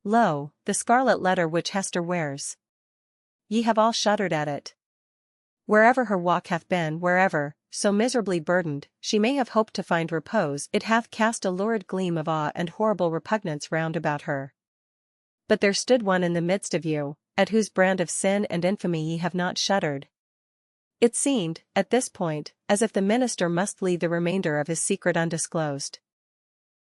Lo, the scarlet letter which Hester wears. Ye have all shuddered at it. Wherever her walk hath been, wherever, so miserably burdened, she may have hoped to find repose, it hath cast a lurid gleam of awe and horrible repugnance round about her. But there stood one in the midst of you, at whose brand of sin and infamy ye have not shuddered." It seemed, at this point, as if the minister must leave the remainder of his secret undisclosed.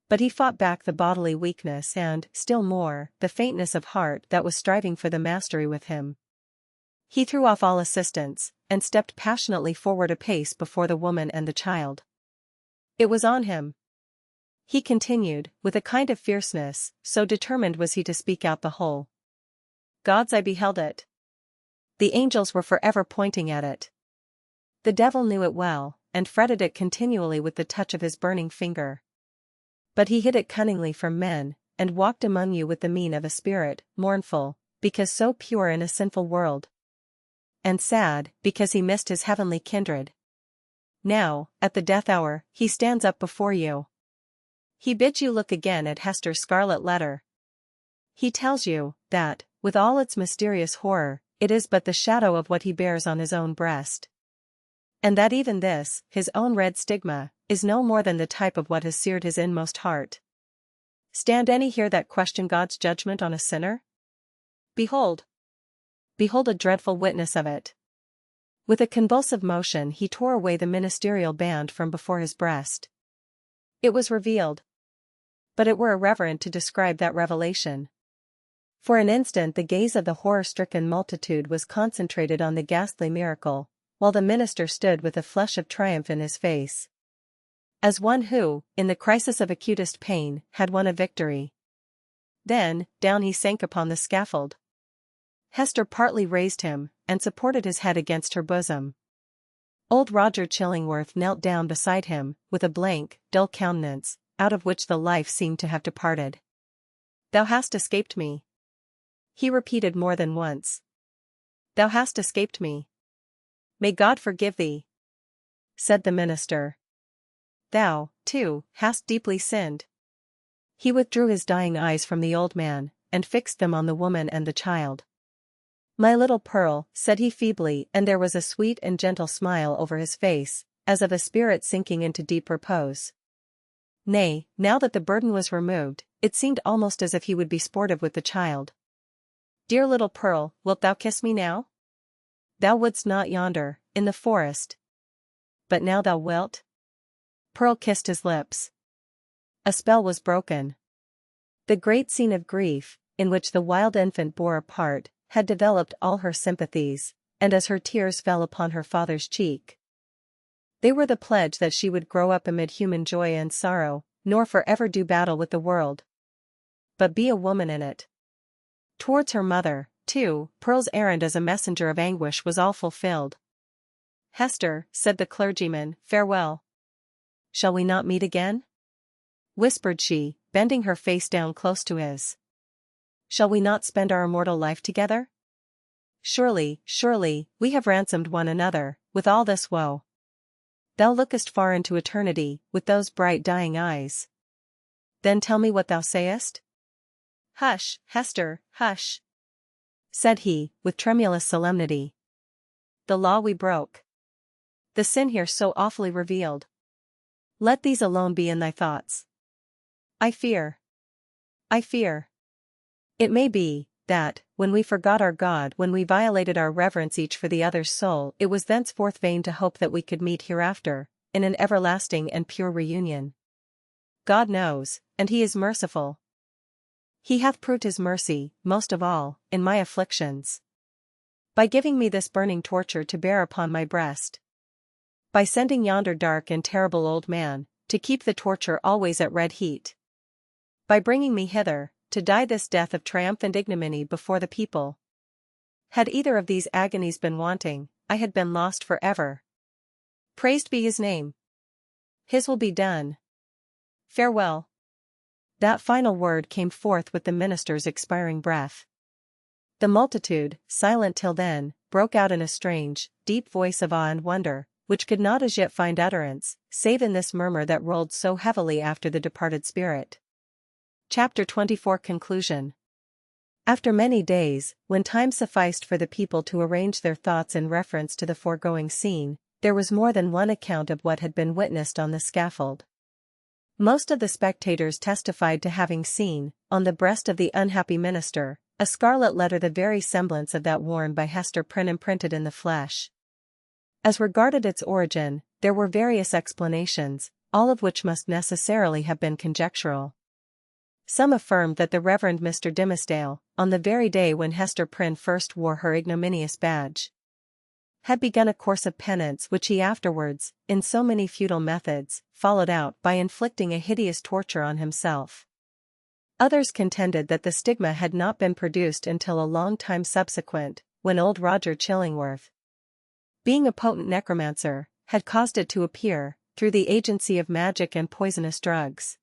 But he fought back the bodily weakness and, still more, the faintness of heart that was striving for the mastery with him. He threw off all assistance, and stepped passionately forward a pace before the woman and the child. It was on him, he continued, with a kind of fierceness, so determined was he to speak out the whole. Gods, I beheld it. The angels were forever pointing at it. The devil knew it well, and fretted it continually with the touch of his burning finger. But he hid it cunningly from men, and walked among you with the mien of a spirit, mournful, because so pure in a sinful world, and sad, because he missed his heavenly kindred. Now, at the death hour, he stands up before you. He bids you look again at Hester's scarlet letter. He tells you, that, with all its mysterious horror, it is but the shadow of what he bears on his own breast. And that even this, his own red stigma, is no more than the type of what has seared his inmost heart. Stand any here that question God's judgment on a sinner? Behold a dreadful witness of it. With a convulsive motion he tore away the ministerial band from before his breast. It was revealed. But it were irreverent to describe that revelation. For an instant the gaze of the horror-stricken multitude was concentrated on the ghastly miracle, while the minister stood with a flush of triumph in his face, as one who, in the crisis of acutest pain, had won a victory. Then, down he sank upon the scaffold. Hester partly raised him, and supported his head against her bosom. Old Roger Chillingworth knelt down beside him, with a blank, dull countenance, out of which the life seemed to have departed. "Thou hast escaped me," he repeated more than once. "Thou hast escaped me. May God forgive thee," said the minister. "Thou, too, hast deeply sinned." He withdrew his dying eyes from the old man, and fixed them on the woman and the child. "My little Pearl," said he feebly, and there was a sweet and gentle smile over his face, as of a spirit sinking into deep repose. Nay, now that the burden was removed, it seemed almost as if he would be sportive with the child. "Dear little Pearl, wilt thou kiss me now? Thou wouldst not yonder, in the forest. But now thou wilt?" Pearl kissed his lips. A spell was broken. The great scene of grief, in which the wild infant bore a part, had developed all her sympathies, and as her tears fell upon her father's cheek, they were the pledge that she would grow up amid human joy and sorrow, nor forever do battle with the world, but be a woman in it. Towards her mother, too, Pearl's errand as a messenger of anguish was all fulfilled. "Hester," said the clergyman, "farewell. Shall we not meet again?" whispered she, bending her face down close to his. shall we not spend our immortal life together? Surely, surely, we have ransomed one another, with all this woe. Thou lookest far into eternity, with those bright dying eyes. Then tell me what thou sayest? Hush, Hester, hush, said he, with tremulous solemnity. The law we broke. The sin here so awfully revealed. Let these alone be in thy thoughts. I fear. It may be, that, when we forgot our God, when we violated our reverence each for the other's soul, it was thenceforth vain to hope that we could meet hereafter, in an everlasting and pure reunion. God knows, and he is merciful. He hath proved his mercy, most of all, in my afflictions. By giving me this burning torture to bear upon my breast. By sending yonder dark and terrible old man, to keep the torture always at red heat. By bringing me hither, to die this death of triumphant ignominy before the people. Had either of these agonies been wanting, I had been lost for ever. Praised be his name. His will be done. Farewell. That final word came forth with the minister's expiring breath. The multitude, silent till then, broke out in a strange, deep voice of awe and wonder, which could not as yet find utterance, save in this murmur that rolled so heavily after the departed spirit. Chapter 24 Conclusion. After many days, when time sufficed for the people to arrange their thoughts in reference to the foregoing scene, there was more than one account of what had been witnessed on the scaffold. Most of the spectators testified to having seen, on the breast of the unhappy minister, a scarlet letter the very semblance of that worn by Hester Prynne imprinted in the flesh. As regarded its origin, there were various explanations, all of which must necessarily have been conjectural. Some affirmed that the Reverend Mr. Dimmesdale, on the very day when Hester Prynne first wore her ignominious badge, had begun a course of penance which he afterwards, in so many futile methods, followed out by inflicting a hideous torture on himself. Others contended that the stigma had not been produced until a long time subsequent, when old Roger Chillingworth, being a potent necromancer, had caused it to appear, through the agency of magic and poisonous drugs.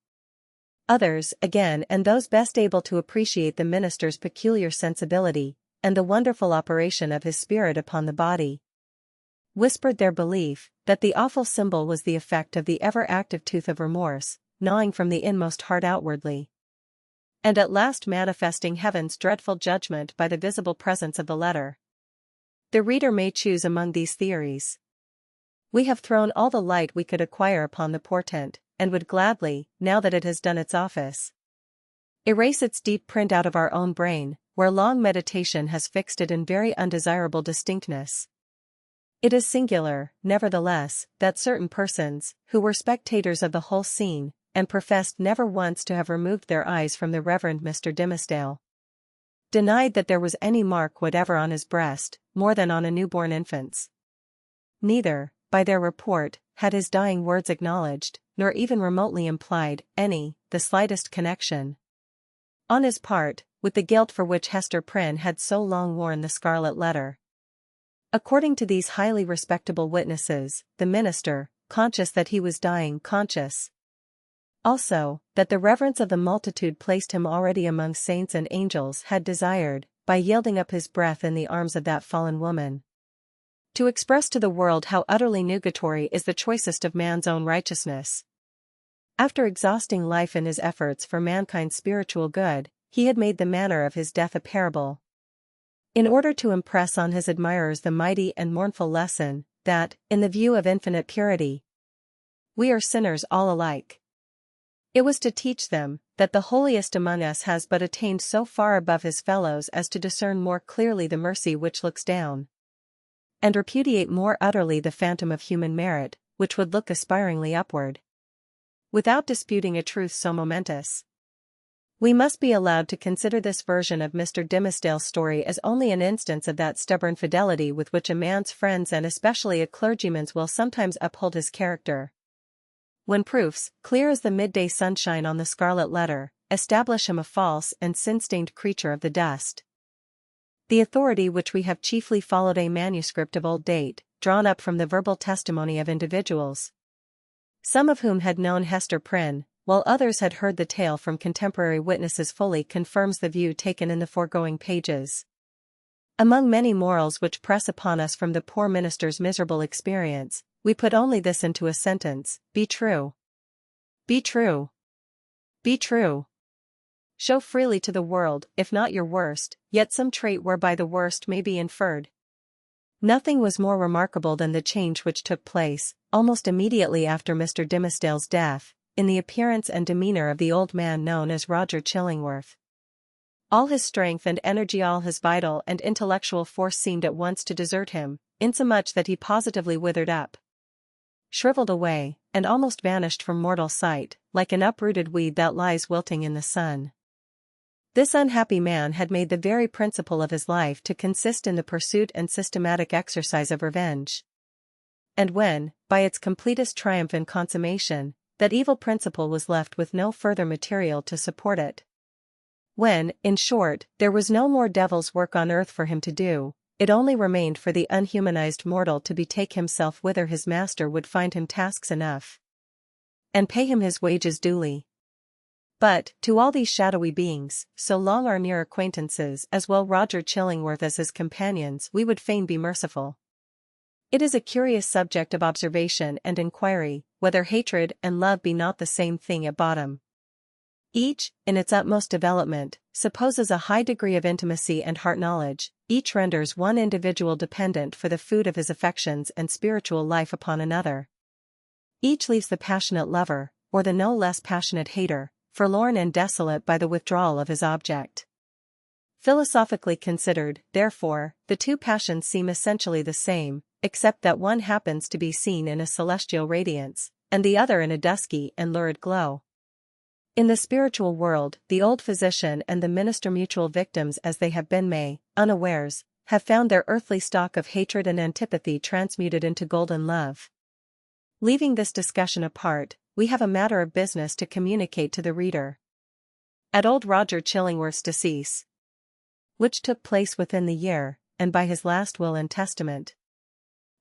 Others, again, and those best able to appreciate the minister's peculiar sensibility, and the wonderful operation of his spirit upon the body, whispered their belief, that the awful symbol was the effect of the ever-active tooth of remorse, gnawing from the inmost heart outwardly, and at last manifesting heaven's dreadful judgment by the visible presence of the letter. The reader may choose among these theories. We have thrown all the light we could acquire upon the portent, and would gladly, now that it has done its office, erase its deep print out of our own brain, where long meditation has fixed it in very undesirable distinctness. It is singular, nevertheless, that certain persons, who were spectators of the whole scene, and professed never once to have removed their eyes from the Reverend Mr. Dimmesdale, denied that there was any mark whatever on his breast, more than on a newborn infant's. Neither, by their report, had his dying words acknowledged, nor even remotely implied, the slightest connection, on his part, with the guilt for which Hester Prynne had so long worn the scarlet letter. According to these highly respectable witnesses, the minister, conscious that he was dying, conscious also, that the reverence of the multitude placed him already among saints and angels, had desired, by yielding up his breath in the arms of that fallen woman, to express to the world how utterly nugatory is the choicest of man's own righteousness. After exhausting life in his efforts for mankind's spiritual good, he had made the manner of his death a parable, in order to impress on his admirers the mighty and mournful lesson, that, in the view of infinite purity, we are sinners all alike. It was to teach them, that the holiest among us has but attained so far above his fellows as to discern more clearly the mercy which looks down, and repudiate more utterly the phantom of human merit, which would look aspiringly upward. Without disputing a truth so momentous, we must be allowed to consider this version of Mr. Dimmesdale's story as only an instance of that stubborn fidelity with which a man's friends and especially a clergyman's will sometimes uphold his character, when proofs, clear as the midday sunshine on the scarlet letter, establish him a false and sin-stained creature of the dust. The authority which we have chiefly followed a manuscript of old date, drawn up from the verbal testimony of individuals, some of whom had known Hester Prynne, while others had heard the tale from contemporary witnesses fully confirms the view taken in the foregoing pages. Among many morals which press upon us from the poor minister's miserable experience, we put only this into a sentence: be true. Be true. Be true. Show freely to the world, if not your worst, yet some trait whereby the worst may be inferred. Nothing was more remarkable than the change which took place, almost immediately after Mr. Dimmesdale's death, in the appearance and demeanour of the old man known as Roger Chillingworth. All his strength and energy, all his vital and intellectual force seemed at once to desert him, insomuch that he positively withered up, shriveled away, and almost vanished from mortal sight, like an uprooted weed that lies wilting in the sun. This unhappy man had made the very principle of his life to consist in the pursuit and systematic exercise of revenge. And when, by its completest triumph and consummation, that evil principle was left with no further material to support it, when, in short, there was no more devil's work on earth for him to do, it only remained for the unhumanized mortal to betake himself whither his master would find him tasks enough, and pay him his wages duly. But, to all these shadowy beings, so long our near acquaintances as well Roger Chillingworth as his companions, we would fain be merciful. It is a curious subject of observation and inquiry, whether hatred and love be not the same thing at bottom. Each, in its utmost development, supposes a high degree of intimacy and heart knowledge, each renders one individual dependent for the food of his affections and spiritual life upon another. Each leaves the passionate lover, or the no less passionate hater, forlorn and desolate by the withdrawal of his object. Philosophically considered, therefore, the two passions seem essentially the same, except that one happens to be seen in a celestial radiance, and the other in a dusky and lurid glow. In the spiritual world, the old physician and the minister, mutual victims as they have been, may, unawares, have found their earthly stock of hatred and antipathy transmuted into golden love. Leaving this discussion apart, we have a matter of business to communicate to the reader. At old Roger Chillingworth's decease, which took place within the year, and by his last will and testament,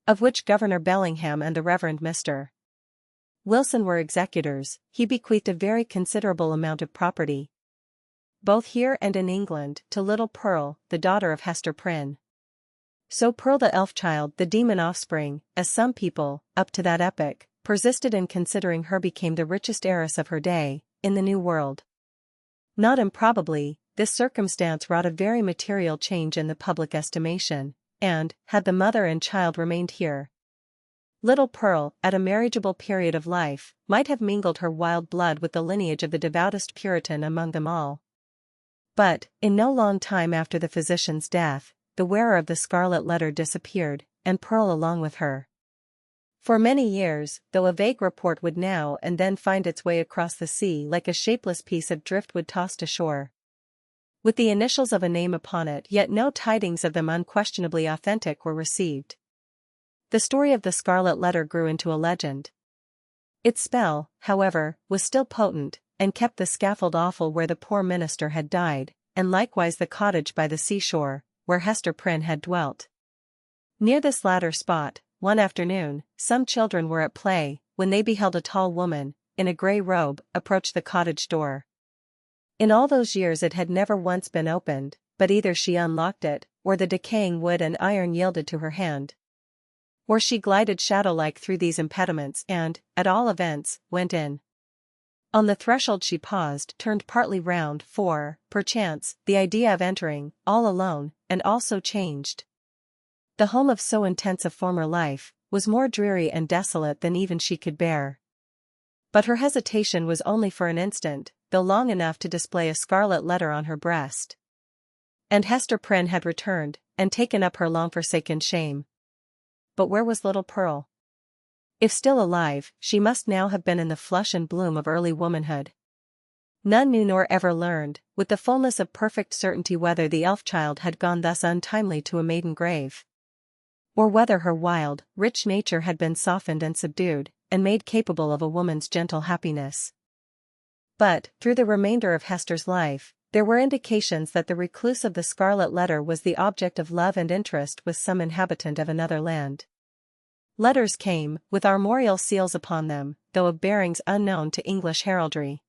of which Governor Bellingham and the Reverend Mr. Wilson were executors, he bequeathed a very considerable amount of property, both here and in England, to little Pearl, the daughter of Hester Prynne. So Pearl the elf-child, the demon offspring, as some people, up to that epoch, persisted in considering her, became the richest heiress of her day, in the New World. Not improbably, this circumstance wrought a very material change in the public estimation, and, had the mother and child remained here, little Pearl, at a marriageable period of life, might have mingled her wild blood with the lineage of the devoutest Puritan among them all. But, in no long time after the physician's death, the wearer of the Scarlet Letter disappeared, and Pearl along with her. For many years, though a vague report would now and then find its way across the sea like a shapeless piece of driftwood tossed ashore, with the initials of a name upon it, yet no tidings of them unquestionably authentic were received. The story of the Scarlet Letter grew into a legend. Its spell, however, was still potent, and kept the scaffold awful where the poor minister had died, and likewise the cottage by the seashore, where Hester Prynne had dwelt. Near this latter spot, one afternoon, some children were at play, when they beheld a tall woman, in a grey robe, approach the cottage door. In all those years it had never once been opened, but either she unlocked it, or the decaying wood and iron yielded to her hand, or she glided shadow-like through these impediments and, at all events, went in. On the threshold she paused, turned partly round, for, perchance, the idea of entering, all alone, and all so changed, the home of so intense a former life, was more dreary and desolate than even she could bear. But her hesitation was only for an instant, though long enough to display a scarlet letter on her breast. And Hester Prynne had returned, and taken up her long-forsaken shame. But where was little Pearl? If still alive, she must now have been in the flush and bloom of early womanhood. None knew nor ever learned, with the fullness of perfect certainty, whether the elf-child had gone thus untimely to a maiden grave, or whether her wild, rich nature had been softened and subdued, and made capable of a woman's gentle happiness. But, through the remainder of Hester's life, there were indications that the recluse of the Scarlet Letter was the object of love and interest with some inhabitant of another land. Letters came, with armorial seals upon them, though of bearings unknown to English heraldry.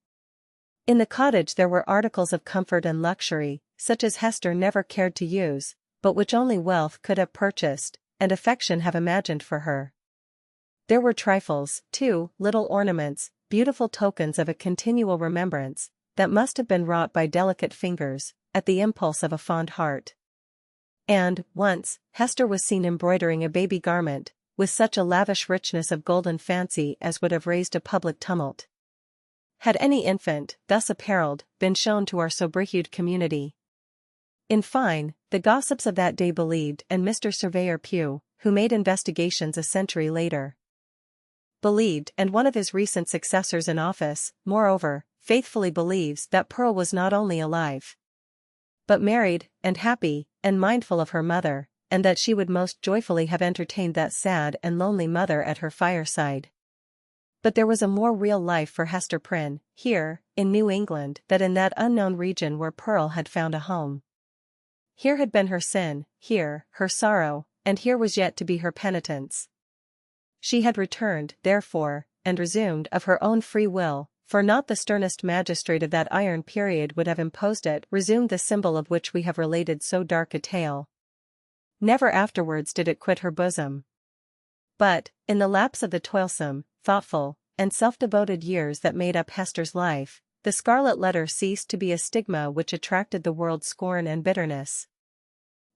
In the cottage there were articles of comfort and luxury, such as Hester never cared to use, but which only wealth could have purchased, and affection have imagined for her. There were trifles, too, little ornaments, beautiful tokens of a continual remembrance, that must have been wrought by delicate fingers, at the impulse of a fond heart. And, once, Hester was seen embroidering a baby garment, with such a lavish richness of golden fancy as would have raised a public tumult. Had any infant, thus apparelled, been shown to our sober-hued community. In fine, the gossips of that day believed, and Mr. Surveyor Pugh, who made investigations a century later, believed, and one of his recent successors in office, moreover, faithfully believes that Pearl was not only alive, but married, and happy, and mindful of her mother, and that she would most joyfully have entertained that sad and lonely mother at her fireside. But there was a more real life for Hester Prynne, here, in New England, than in that unknown region where Pearl had found a home. Here had been her sin, here, her sorrow, and here was yet to be her penitence. She had returned, therefore, and resumed of her own free will, for not the sternest magistrate of that iron period would have imposed it, resumed the symbol of which we have related so dark a tale. Never afterwards did it quit her bosom. But, in the lapse of the toilsome, thoughtful, and self-devoted years that made up Hester's life, the Scarlet Letter ceased to be a stigma which attracted the world's scorn and bitterness,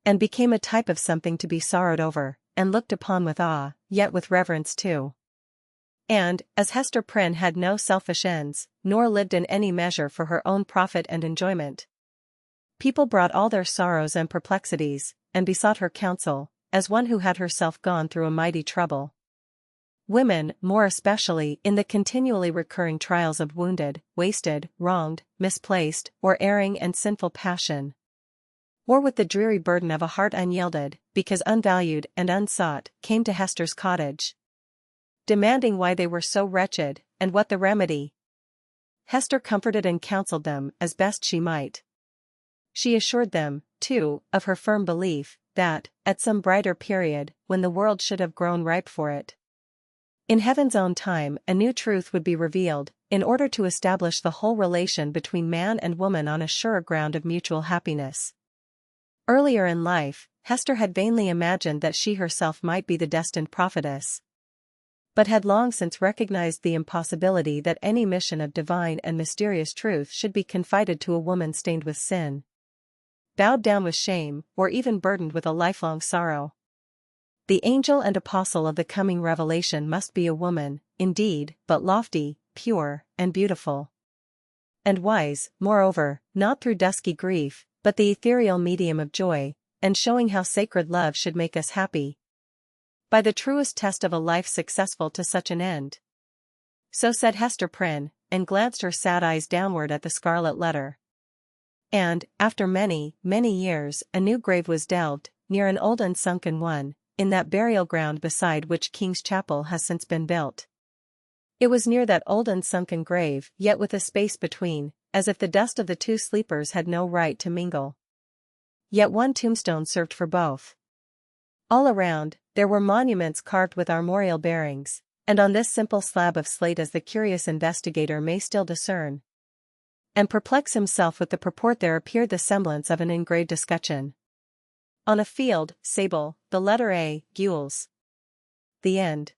and became a type of something to be sorrowed over, and looked upon with awe, yet with reverence too. And, as Hester Prynne had no selfish ends, nor lived in any measure for her own profit and enjoyment, people brought all their sorrows and perplexities, and besought her counsel, as one who had herself gone through a mighty trouble. Women, more especially, in the continually recurring trials of wounded, wasted, wronged, misplaced, or erring and sinful passion, or with the dreary burden of a heart unyielded, because unvalued and unsought, came to Hester's cottage, demanding why they were so wretched, and what the remedy. Hester comforted and counseled them as best she might. She assured them, too, of her firm belief, that, at some brighter period, when the world should have grown ripe for it, in heaven's own time a new truth would be revealed, in order to establish the whole relation between man and woman on a surer ground of mutual happiness. Earlier in life, Hester had vainly imagined that she herself might be the destined prophetess, but had long since recognized the impossibility that any mission of divine and mysterious truth should be confided to a woman stained with sin, bowed down with shame, or even burdened with a lifelong sorrow. The angel and apostle of the coming revelation must be a woman, indeed, but lofty, pure, and beautiful, and wise, moreover, not through dusky grief, but the ethereal medium of joy, and showing how sacred love should make us happy, by the truest test of a life successful to such an end. So said Hester Prynne, and glanced her sad eyes downward at the Scarlet Letter. And, after many, many years, a new grave was delved, near an old and sunken one, in that burial ground beside which King's Chapel has since been built. It was near that old and sunken grave, yet with a space between, as if the dust of the two sleepers had no right to mingle. Yet one tombstone served for both. All around, there were monuments carved with armorial bearings, and on this simple slab of slate, as the curious investigator may still discern and perplex himself with the purport, there appeared the semblance of an engraved escutcheon. On a field, sable, the letter A, gules. The end.